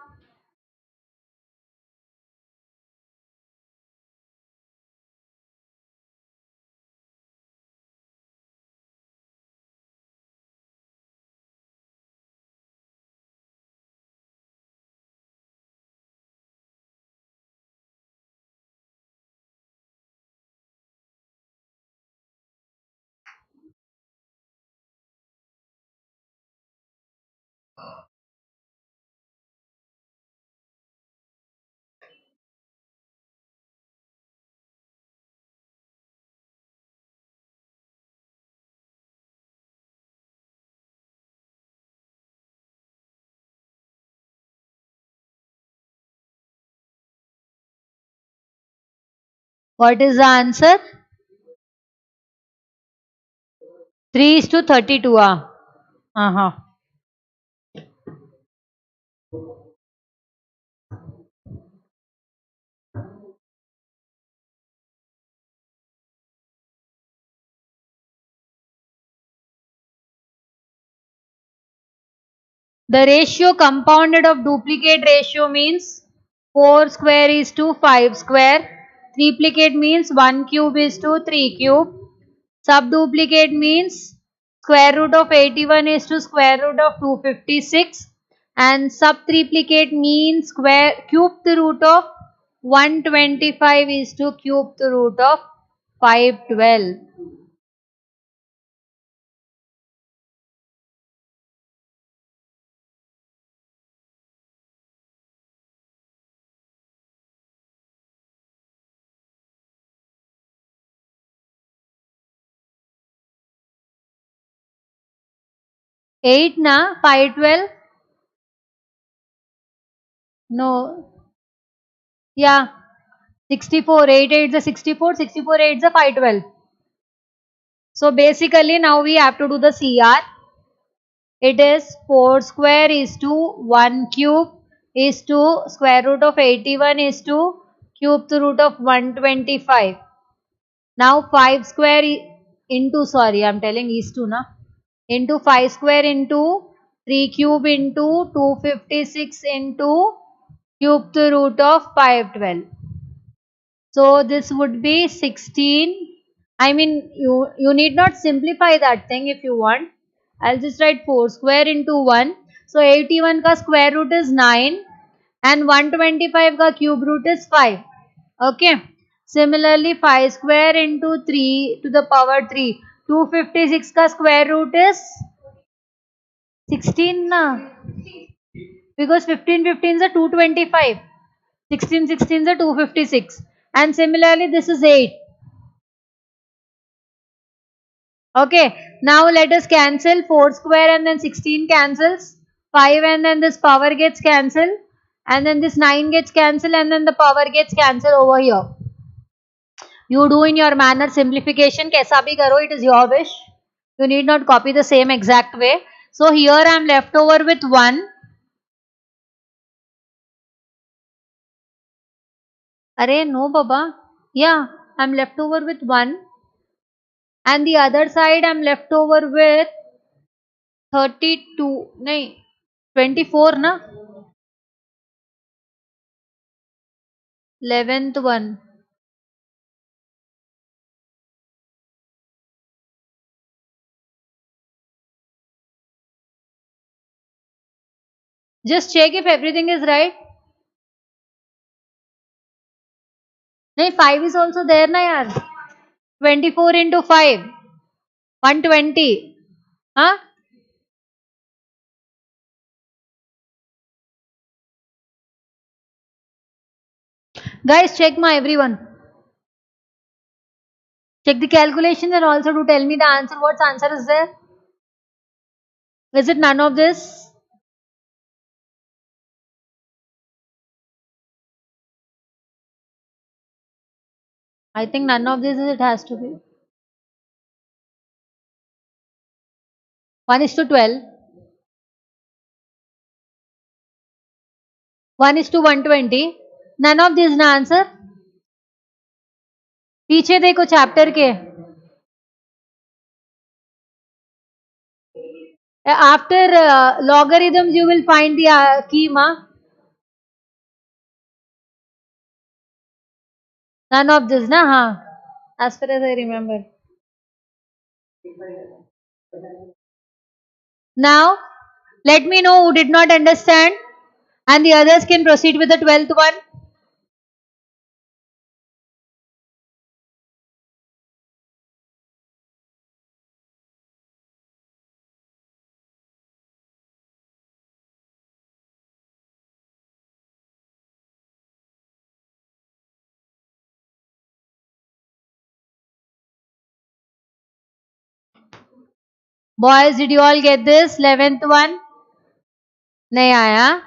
What is the answer? 3 is to 32. Uh-huh. The ratio compounded of duplicate ratio means 4 square is to 5 square. Triplicate means 1 cube is to 3 cube. Subduplicate means square root of 81 is to square root of 256. And subtriplicate means cubed root of 125 is to cubed root of 512. Eight na 512. No. Yeah. 64. 8 8 is 64. 64 8 is 512. So basically now we have to do the CR. It is 4 square is to 1 cube is to square root of 81 is to cube root of 125. Now 5 square into, sorry, I am telling is to na, into 5 square into 3 cube into 256 into cube root of 512. So this would be 16. I mean, you need not simplify that thing if you want. I'll just write 4 square into 1. So 81 ka square root is 9 and 125 ka cube root is 5. Okay. Similarly, 5 square into 3 to the power 3. 256 ka square root is 16 na. Because 15 15 is a 225. 16 16 is a 256. And similarly, this is 8. Okay, now let us cancel 4 square and then 16 cancels. 5 and then this power gets cancelled. And then this 9 gets cancelled and then the power gets cancelled over here. You do in your manner simplification. Kaisa bhi karo, it is your wish. You need not copy the same exact way. So here I am left over with 1. Arey no baba. Yeah, I am left over with 1. And the other side I am left over with 32. No, 24 na. 11th one. Just check if everything is right. No, 5 is also there na yaar. 24 into 5. 120. Huh? Guys, check my everyone. Check the calculations and also do tell me the answer. What answer is there? Is it none of this? I think none of this is, it has to be. 1:12. 1:120. None of this ना answer. पीछे देखो chapter के. After logarithms you will find the key ma. None of this na, हाँ. As far as I remember. Now let me know who did not understand, and the others can proceed with the 12th one. Boys, did you all get this? 11th one? नहीं आया.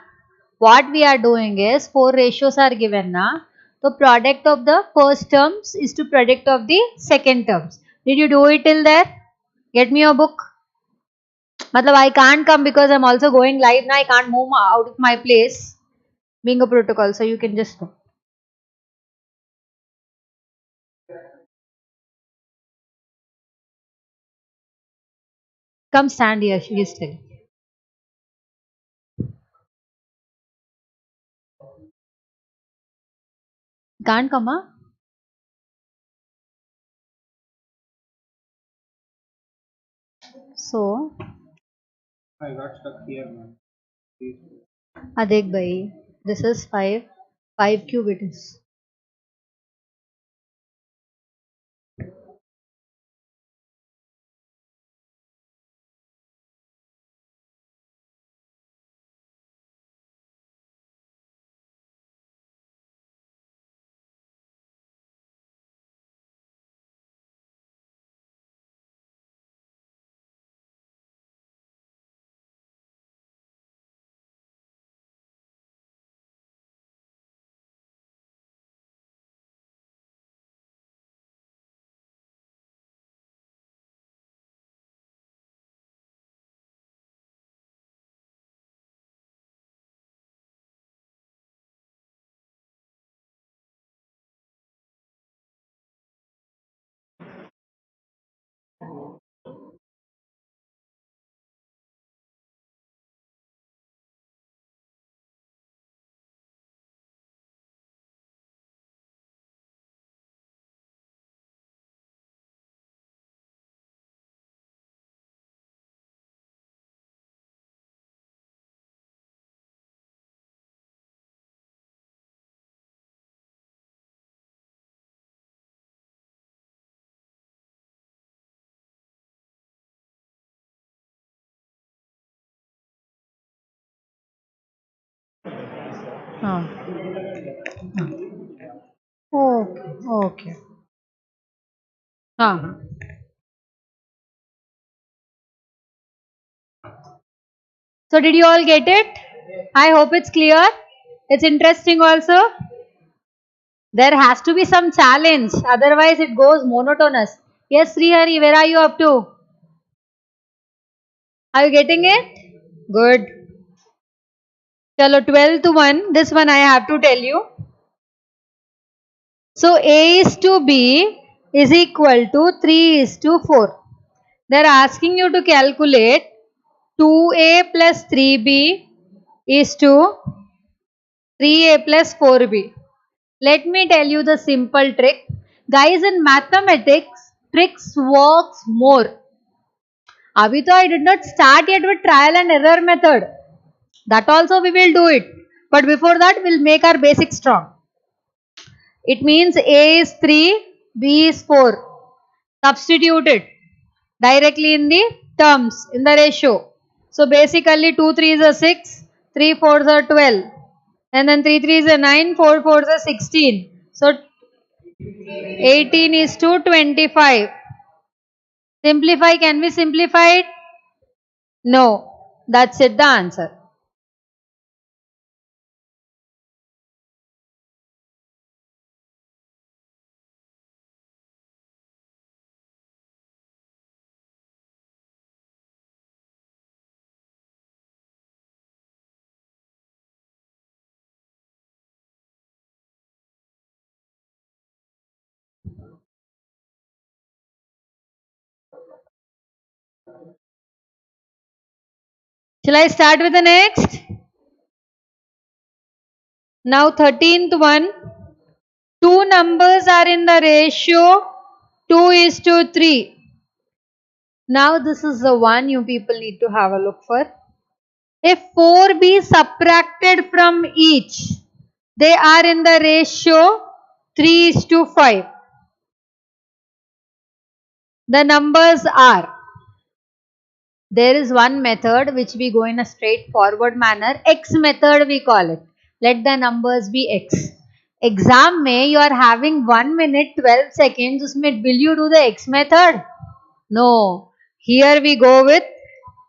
What we are doing is 4 ratios are given na. So product of the first terms is to product of the second terms. Did you do it till there? Get me your book. Matlab I can't come because I'm also going live now. I can't move out of my place. Being a protocol, so you can just go. Come stand here, she is telling. Can't come, huh? So I got stuck here, man. Please. Adek bhai, this is 5 cube it is. Okay, okay. So did you all get it? I hope it's clear. It's interesting also. There has to be some challenge, otherwise it goes monotonous. Yes, Srihari, where are you up to? Are you getting it? Good. Chalo, 12th one, this one I have to tell you. So A is to B is equal to 3 is to 4. They are asking you to calculate 2A plus 3B is to 3A plus 4B. Let me tell you the simple trick. Guys, in mathematics, tricks works more. Abhi to I did not start yet with trial and error method. That also we will do it. But before that, we'll make our basic strong. It means A is 3, B is 4. Substitute it directly in the terms, in the ratio. So basically 2 3s are 6, 3 4s are 12. And then 3 3s are 9, 4 4s are 16. So 18 is to 25. Simplify, can we simplify it? No. That's it, the answer. Shall I start with the next? Now 13th one. Two numbers are in the ratio 2:3. Now this is the one you people need to have a look for. If 4 be subtracted from each, they are in the ratio 3:5. The numbers are, there is one method which we go in a straightforward manner, X method we call it. Let the numbers be X. Exam में you are having 1 minute 12 seconds, उसमें will you do the X method? No. Here we go with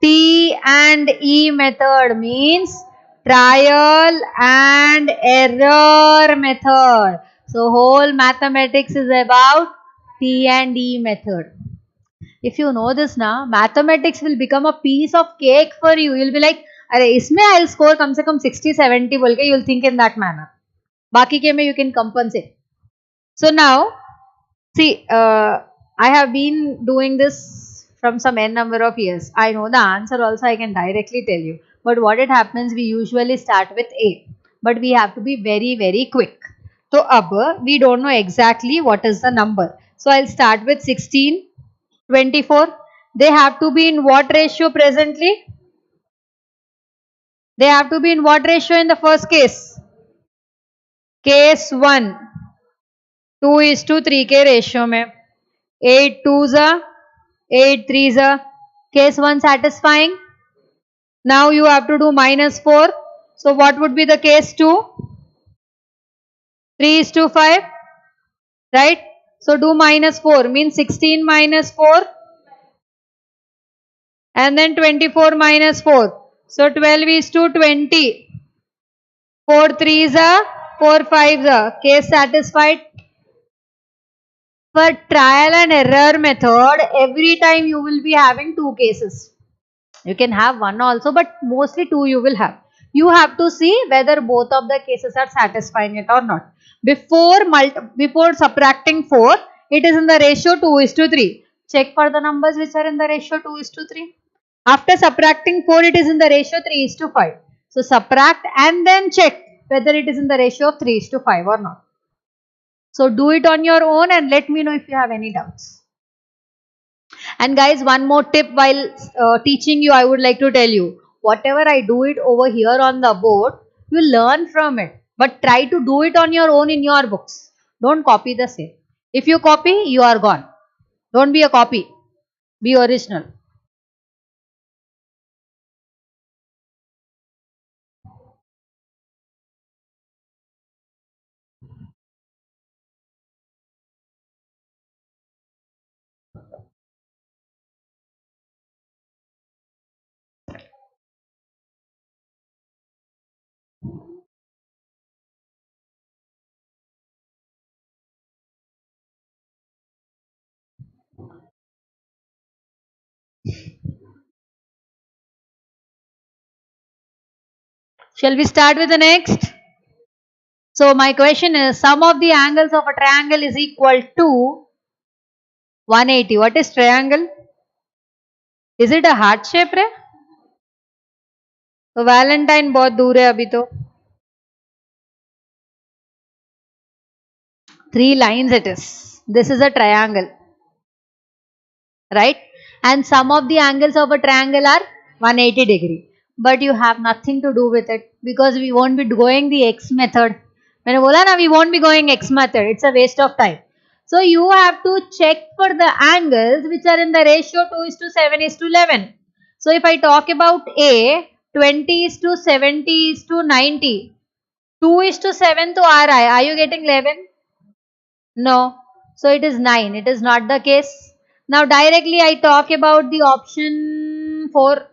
T and E method, means trial and error method. So whole mathematics is about T and E method. If you know this now, mathematics will become a piece of cake for you. You'll be like, अरे इसमें I'll score कम से कम 60-70 बोल के, you'll think in that manner. बाकी के में you can compensate. So now, see, I have been doing this from some n number of years. I know the answer also, I can directly tell you. But what it happens, we usually start with A. But we have to be very, very quick. So, ab, we don't know exactly what is the number. So, I'll start with 16, 24. They have to be in what ratio presently? They have to be in what ratio in the first case? Case 1. 2:3 के ratio में. 8 2s are 8 3s are. Case 1 satisfying. Now you have to do -4. So what would be the case 2? 3:5. Right? So do -4 means 16 -4 and then 24 -4. So 12:20. 4 3s are 4 5s are. Case satisfied. For trial and error method, every time you will be having two cases. You can have one also, but mostly two you will have. You have to see whether both of the cases are satisfying it or not. Before subtracting 4, it is in the ratio 2:3. Check for the numbers which are in the ratio 2:3. After subtracting 4, it is in the ratio 3:5. So subtract and then check whether it is in the ratio of 3:5 or not. So do it on your own and let me know if you have any doubts. And guys, one more tip while teaching you, I would like to tell you, whatever I do it over here on the board, you learn from it. But try to do it on your own in your books. Don't copy the same. If you copy, you are gone. Don't be a copy. Be original. Shall we start with the next? So my question is, sum of the angles of a triangle is equal to 180. What is triangle? Is it a heart shape रे? तो Valentine बहुत दूर है अभी तो. 3 lines it is. This is a triangle. Right? And sum of the angles of a triangle are 180 degree. But you have nothing to do with it because we won't be going the X method. मैंने बोला ना, we won't be going X method. It's a waste of time. So you have to check for the angles which are in the ratio 2:7:11. So if I talk about A, 20:70:90. 2:7 to RI. Are you getting 11? No. So it is 9. It is not the case. Now directly I talk about the option 4.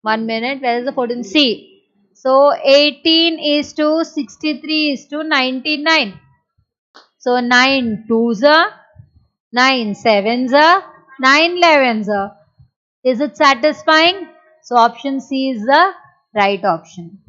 1 minute. Where is the 14? C. So 18 is to 63 is to 99. So 9 twos are, 9 sevens are, 9 elevens are. Is it satisfying? So option C is the right option.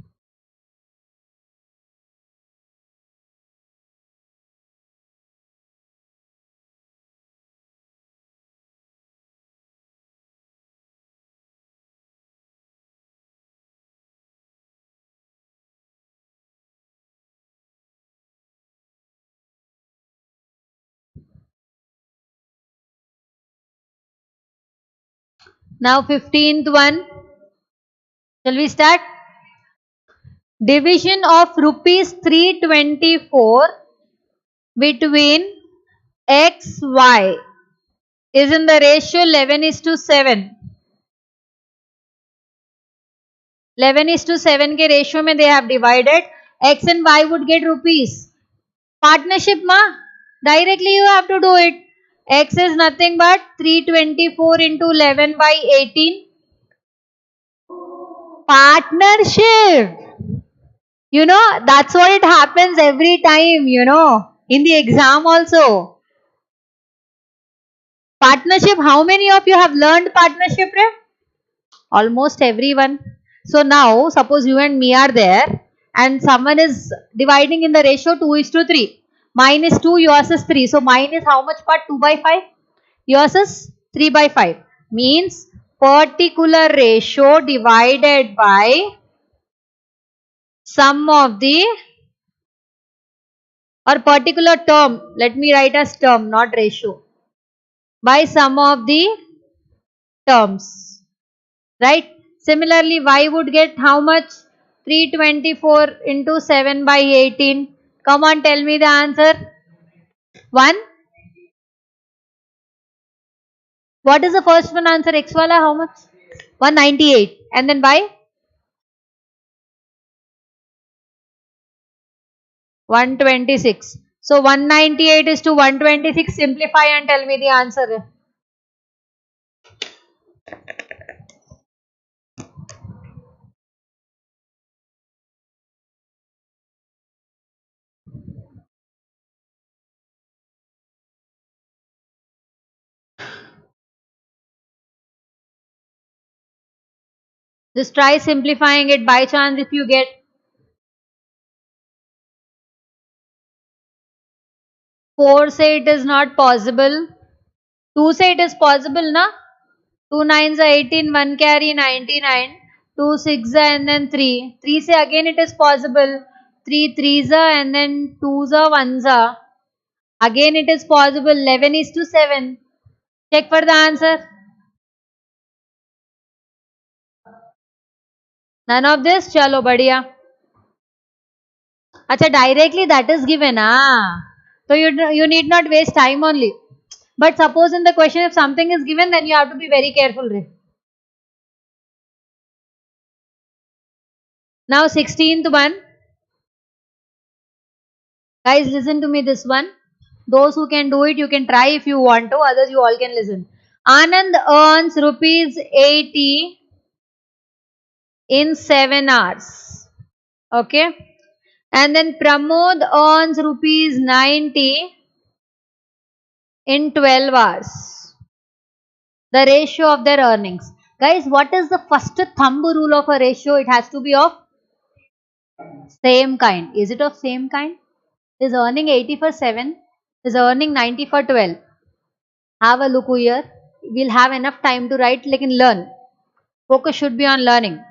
Now 15th one. Shall we start? Division of rupees 324 between x, y is in the ratio 11 is to 7. 11 is to 7 के ratio में they have divided. X and y would get rupees. Partnership ma, directly you have to do it. X is nothing but 324 into 11 by 18. Partnership. You know, that's what it happens every time, you know, in the exam also. Partnership, how many of you have learned partnership? Almost everyone. So now, suppose you and me are there and someone is dividing in the ratio 2 is to 3. Mine is 2, yours is 3. So mine is how much part? 2 by 5. Yours is 3 by 5. Means particular ratio divided by sum of the or particular term. Let me write as term, not ratio. By sum of the terms. Right? Similarly, y would get how much? 324 into 7 by 18. Come on, tell me the answer. 1. What is the first one answer? X wala how much? 198. And then y? 126. So 198 is to 126. Simplify and tell me the answer. Just try simplifying it by chance if you get 4 say it is not possible. 2 say it is possible, na? 2 nines are 18, 1 carry 99, 2 6 are and then 3. 3 say again it is possible. 3 threes are and then 2s are 1s are. Again it is possible. 11 is to 7. Check for the answer. None of this? Chalo, badhiya. Acha, directly that is given. So you need not waste time only. But suppose in the question if something is given, then you have to be very careful. Now 16th one. Guys, listen to me this one. Those who can do it, you can try if you want to. Others, you all can listen. Anand earns rupees 80 in 7 hours. Okay. And then Pramod earns rupees 90 in 12 hours. The ratio of their earnings. Guys, what is the first thumb rule of a ratio? It has to be of same kind. Is it of same kind? Is earning 80 for 7? Is earning 90 for 12? Have a look here. We'll have enough time to write, like in learn. Focus should be on learning.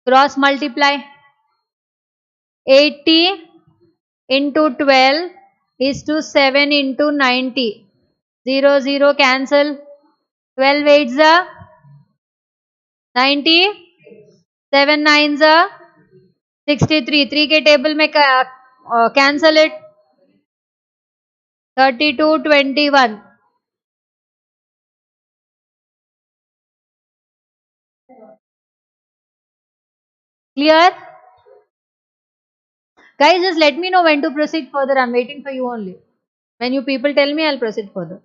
Cross multiply. 80 into 12 is to 7 into 90. 0, 0 cancel. 12 8s are 90. 7 9s are 63. 3 के table में cancel it. 32 21. Clear? Guys, just let me know when to proceed further. I'm waiting for you only. When you people tell me, I'll proceed further.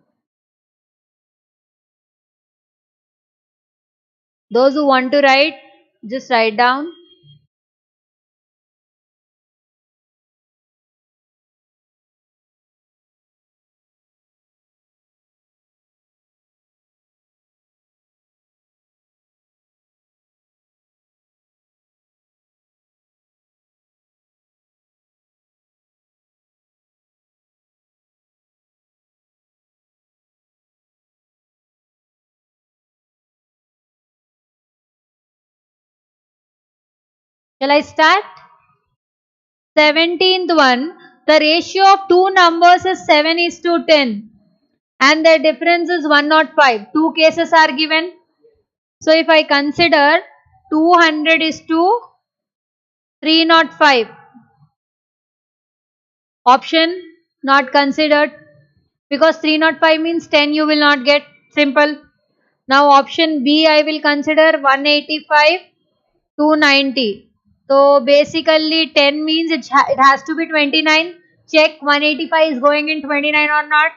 Those who want to write, just write down. Shall I start? 17th one, the ratio of two numbers is 7 is to 10 and their difference is 105. Two cases are given. So if I consider 200 is to 305, option not considered because 305 means 10 you will not get, simple. Now option B I will consider 185 290. So basically 10 means it has to be 29. Check 185 is going in 29 or not.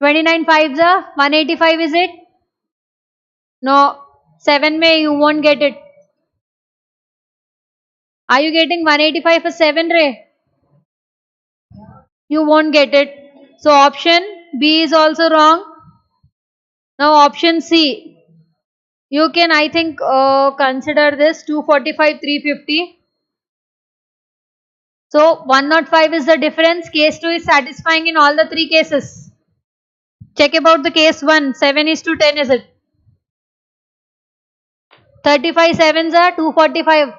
29 5s are 185 is it? No. 7 may you won't get it. Are you getting 185 for 7 Ray? You won't get it. So option B is also wrong. Now option C. You can I think consider this 245 350. So 105 is the difference. Case 2 is satisfying in all the three cases. Check about the case 1. 7 is to 10 is it? 35 sevens are 245.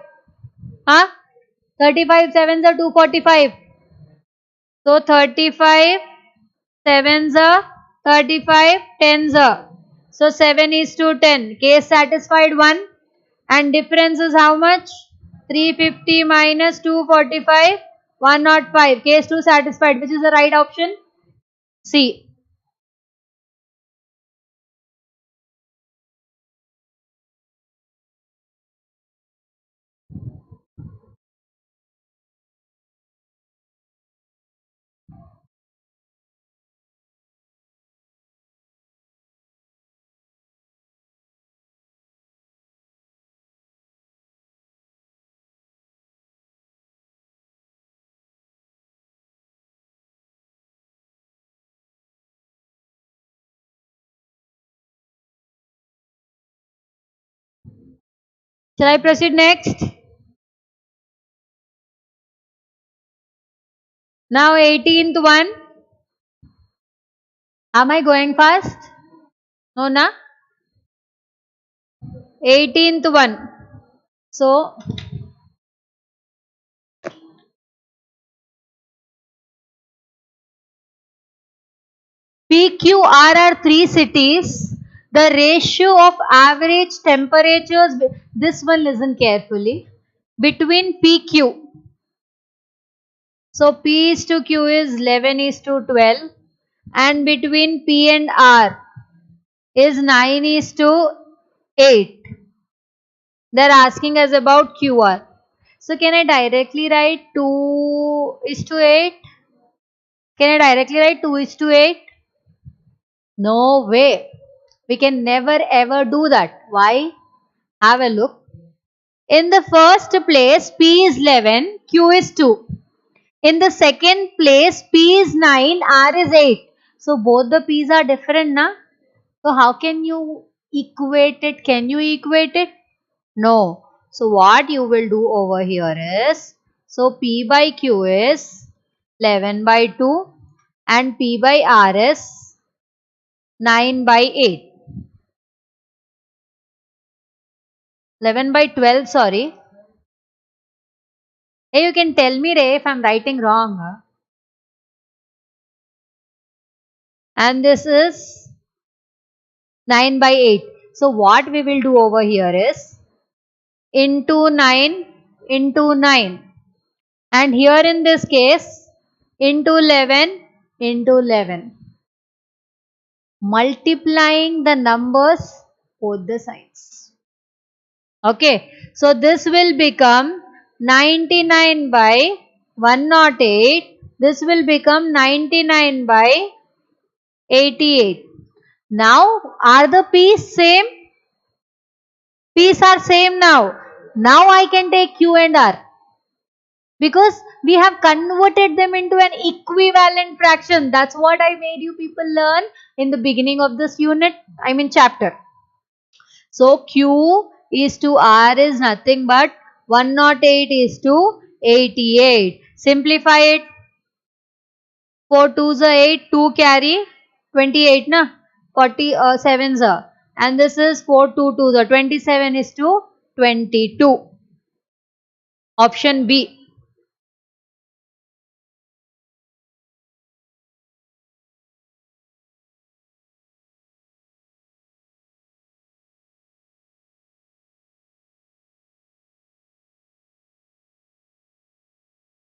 Huh? 35 sevens are 245. So 35 sevens are 35 tens are. So 7 is to 10. Case satisfied 1. And difference is how much? 350 minus 245. 105. Case 2 satisfied. Which is the right option? C. Shall I proceed next? Now 18th one. Am I going fast? No, na? 18th one. So, PQR are three cities. The ratio of average temperatures, this one listen carefully, between PQ. So, P is to Q is 11 is to 12 and between P and R is 9 is to 8. They are asking us about QR. So, can I directly write 2 is to 8? Can I directly write 2 is to 8? No way. We can never ever do that. Why? Have a look. In the first place, P is 11, Q is 2. In the second place, P is 9, R is 8. So both the P's are different, na? So how can you equate it? Can you equate it? No. So what you will do over here is, so P by Q is 11 by 2 and P by R is 9 by 8. 11 by 12, sorry. Hey, you can tell me, Ray, if I'm writing wrong. Huh? And this is 9 by 8. So what we will do over here is into 9 into 9. And here in this case, into 11 into 11. Multiplying the numbers both the sides. Okay. So this will become 99 by 108. This will become 99 by 88. Now, are the P's same? P's are same now. Now I can take Q and R. Because we have converted them into an equivalent fraction. That's what I made you people learn in the beginning of this chapter. So Q is to R is nothing but 108 is to 88. Simplify it. 4 2s are 8, 2 carry 28 na, 47s are, and this is 4 2 2s are 27 is to 22. Option B.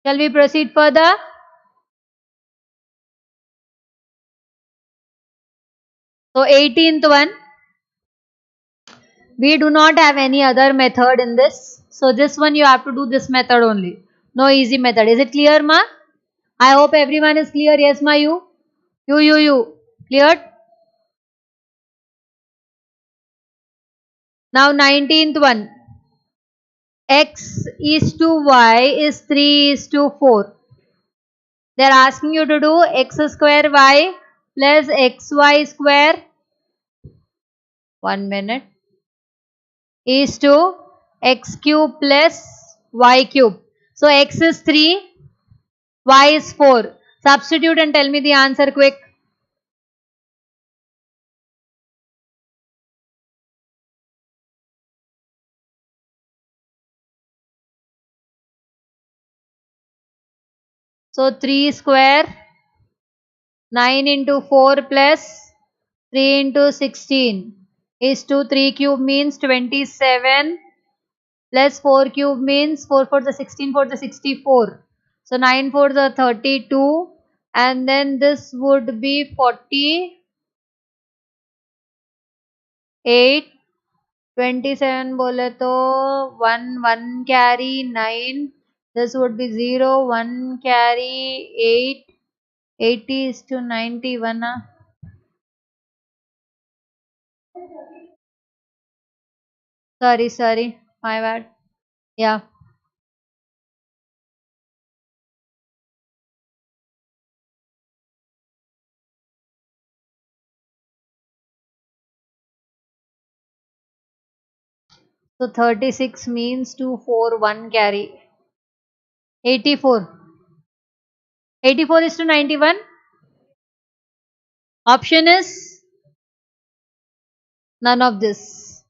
Shall we proceed further? So 18th one. We do not have any other method in this. So this one you have to do this method only. No easy method. Is it clear, ma? I hope everyone is clear. Yes, ma, you. You. Cleared? Now 19th one. X is to Y is 3 is to 4. They are asking you to do x square y plus xy square. 1 minute. Is to x cube plus y cube. So x is 3, y is 4. Substitute and tell me the answer quick. So 3 square, 9 into 4 plus 3 into 16 is to 3 cube means 27 plus 4 cube means 4 for the 16 for the 64. So 9 for the 32 and then this would be 48. 27 bole to 1 carry 9. This would be 0 1 carry 8. 80 is to 91. Sorry, my bad. Yeah. So 36 means 2 4 1 carry 84. 84 is to 91. Option is none of this.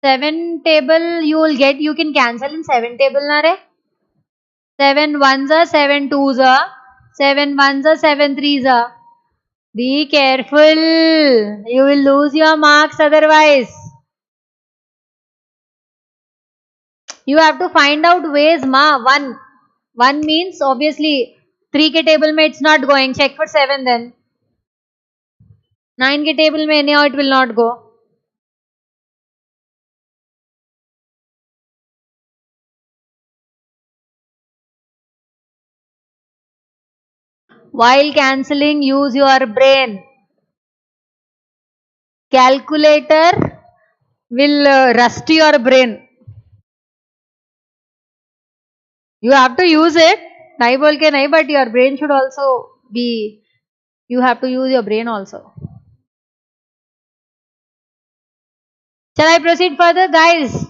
Seven table you can cancel in 7 table na re. 7 ones are 7 twos are 7 ones are 7 threes are. Be careful. You will lose your marks otherwise. You have to find out ways, ma. 1 means obviously 3 ke table mein it's not going. Check for 7 then. 9 ke table mein anyhow it will not go. While cancelling, use your brain. Calculator will rust your brain. You have to use it. Nahi bol ke nahi, but your brain should also be. You have to use your brain also. Shall I proceed further, guys?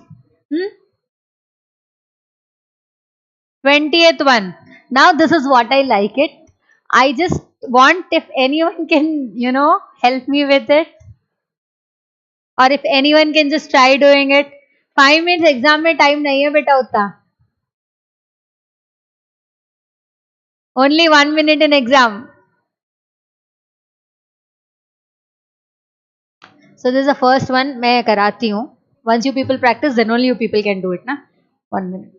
20th one. Now this is what I like it. I just want if anyone can, help me with it. Or if anyone can just try doing it. 5 minutes exam mein time nahi hai beta utta. Only 1 minute in exam. So this is the first one. मैं कराती हूँ. Once you people practice, then only you people can do it, na? 1 minute.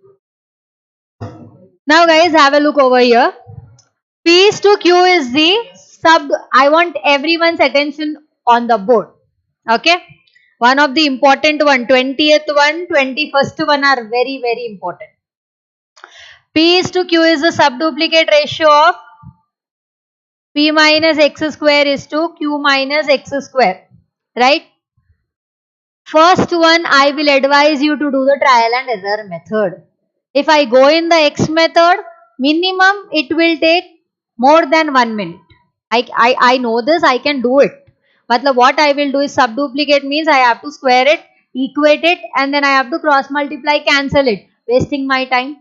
Now guys, have a look over here. P is to Q is the sub. I want everyone's attention on the board. Okay. One of the important one, 20th one, 21st one are very, very important. P is to Q is the subduplicate ratio of P minus X square is to Q minus X square, right? First one, I will advise you to do the trial and error method. If I go in the X method, minimum it will take more than 1 minute. I know this, I can do it. But what I will do is subduplicate means I have to square it, equate it, and then I have to cross multiply, cancel it, wasting my time.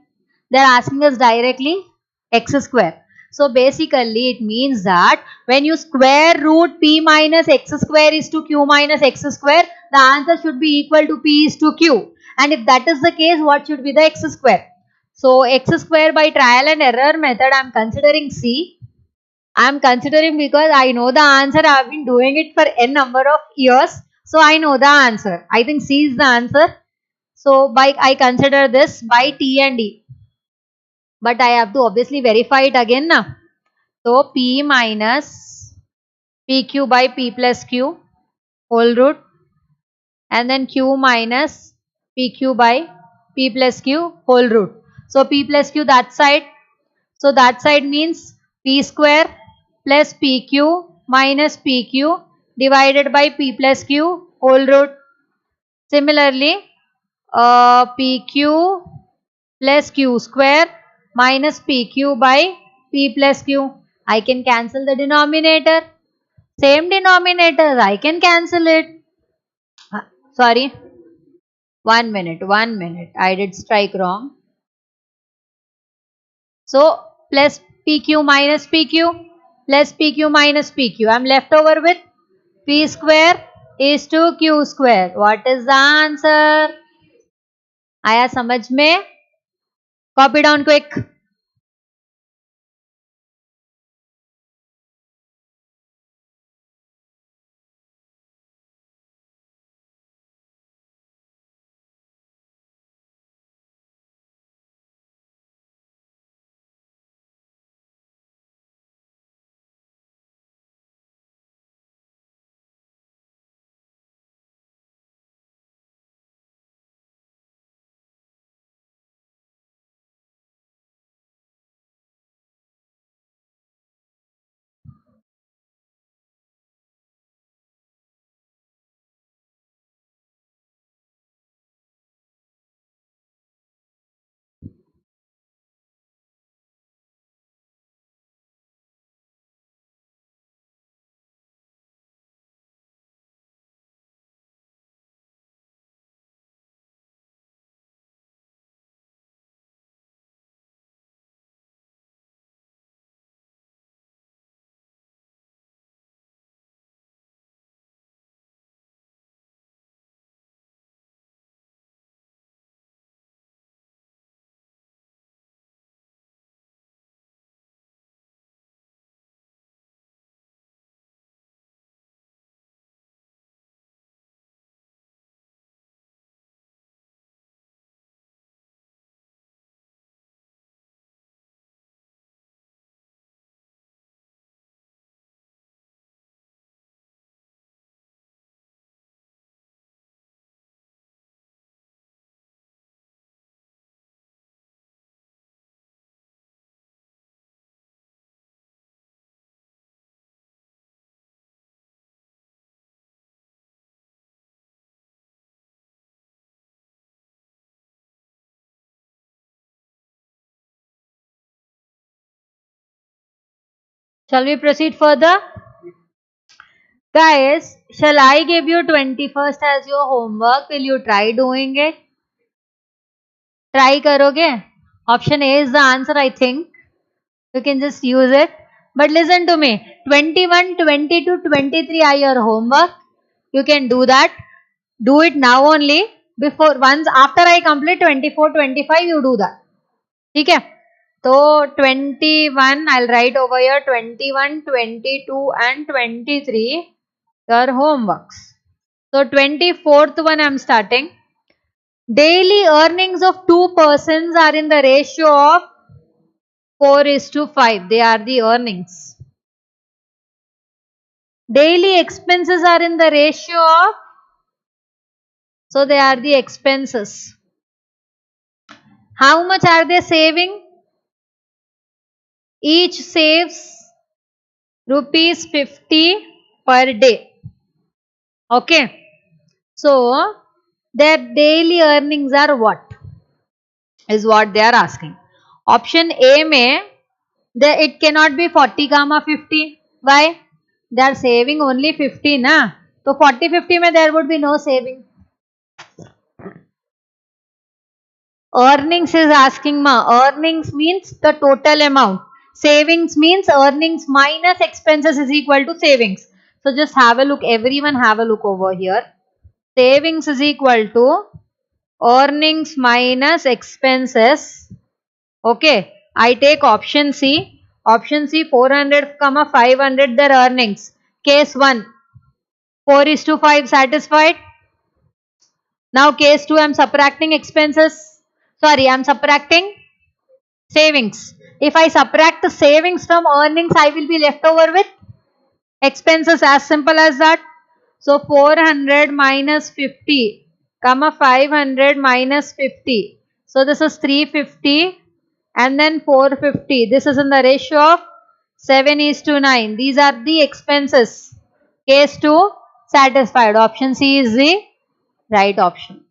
They're asking us directly X square. So basically it means that when you square root P minus X square is to Q minus X square, the answer should be equal to P is to Q. And if that is the case, what should be the X square? So X square by trial and error method, I am considering C. I am considering because I know the answer. I have been doing it for n number of years. So I know the answer. I think C is the answer. So I consider this by T and E. But I have to obviously verify it again now. So P minus PQ by P plus Q whole root, and then Q minus PQ by P plus Q whole root. So P plus Q that side. So that side means P square plus PQ minus PQ divided by P plus Q whole root. Similarly, PQ plus Q square minus PQ by P plus Q. I can cancel the denominator. Same denominator, I can cancel it. Sorry. 1 minute, 1 minute. I did strike wrong. So, plus PQ minus PQ plus PQ minus PQ. I am left over with P square is to Q square. What is the answer? आया समझ में? Copy down quick. Shall we proceed further? Guys, shall I give you 21st as your homework? Will you try doing it? Try karoge? Option A is the answer, I think. You can just use it. But listen to me. 21, 22, 23 are your homework. You can do that. Do it now only. Once after I complete 24, 25, you do that. Okay? So 21, I'll write over here 21, 22 and 23 your homeworks. So 24th one I'm starting. Daily earnings of two persons are in the ratio of 4:5. They are the earnings. Daily expenses are in the ratio of, so they are the expenses. How much are they saving? each saves rupees 50 per day. Okay. So their daily earnings are what? Is what they are asking. Option A may it cannot be 40 comma 50. Why? They are saving only 50 na. So 40 50 mein there would be no saving. Earnings is asking ma. Earnings means the total amount. Savings means earnings minus expenses is equal to savings. So just have a look. Everyone have a look over here. Savings is equal to earnings minus expenses. Okay. I take option C. Option C 400 comma 500 their earnings. Case 1. 4:5 satisfied. Now case 2 I am subtracting expenses. Sorry, I am subtracting savings. If I subtract the savings from earnings, I will be left over with expenses, as simple as that. So 400 minus 50, comma 500 minus 50. So this is 350 and then 450. This is in the ratio of 7:9. These are the expenses. Case 2 satisfied. Option C is the right option.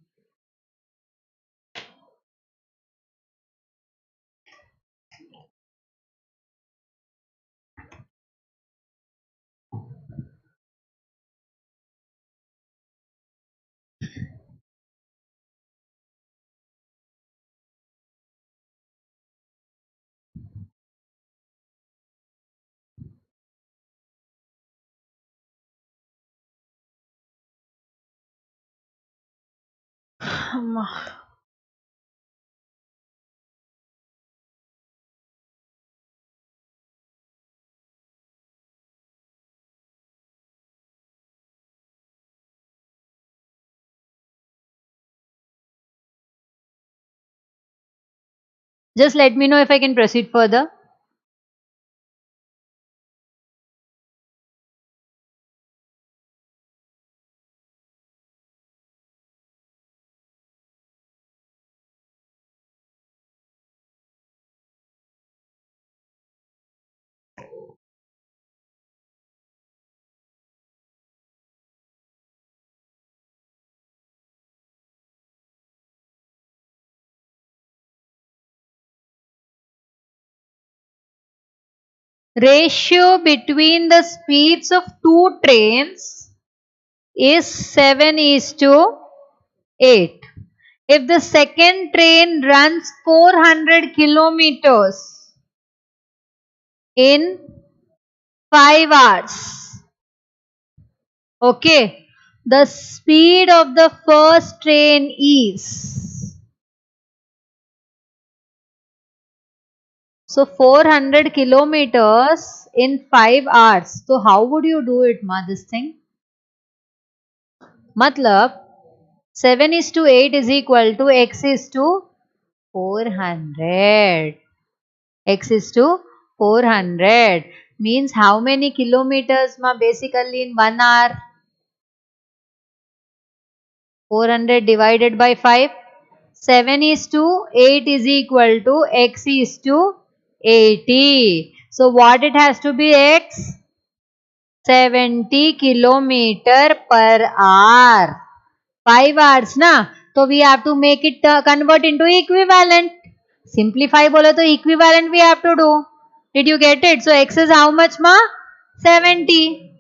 Just let me know if I can proceed further. Ratio between the speeds of two trains is 7:8. If the second train runs 400 kilometers in 5 hours, okay, the speed of the first train is, so 400 kilometers in 5 hours. So how would you do it, ma, this thing? Matlab 7:8 is equal to x is to 400. X is to 400 means how many kilometers ma basically in 1 hour? 400 divided by 5. 7:8 is equal to x is to 80. So what it has to be x? 70 kilometer per hour. 5 hours na. So we have to make it convert into equivalent. Simplify bolo to equivalent we have to do. Did you get it? So x is how much ma? 70.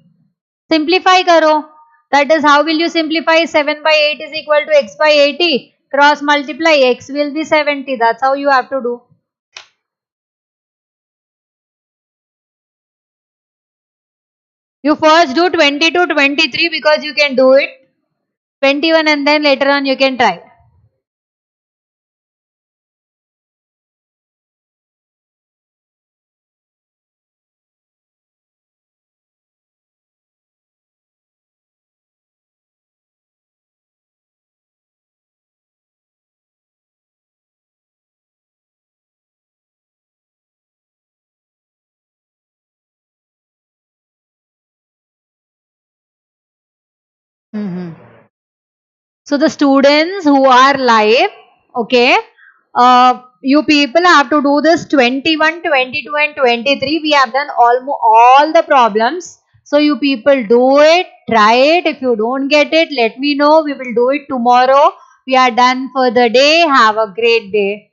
Simplify karo. That is how will you simplify? 7 by 8 is equal to x by 80. Cross multiply, x will be 70. That's how you have to do. You first do 20 to 23 because you can do it. 21 and then later on you can try. So the students who are live, okay, you people have to do this 21, 22 and 23. We have done almost all the problems. So you people do it, try it. If you don't get it, let me know. We will do it tomorrow. We are done for the day. Have a great day.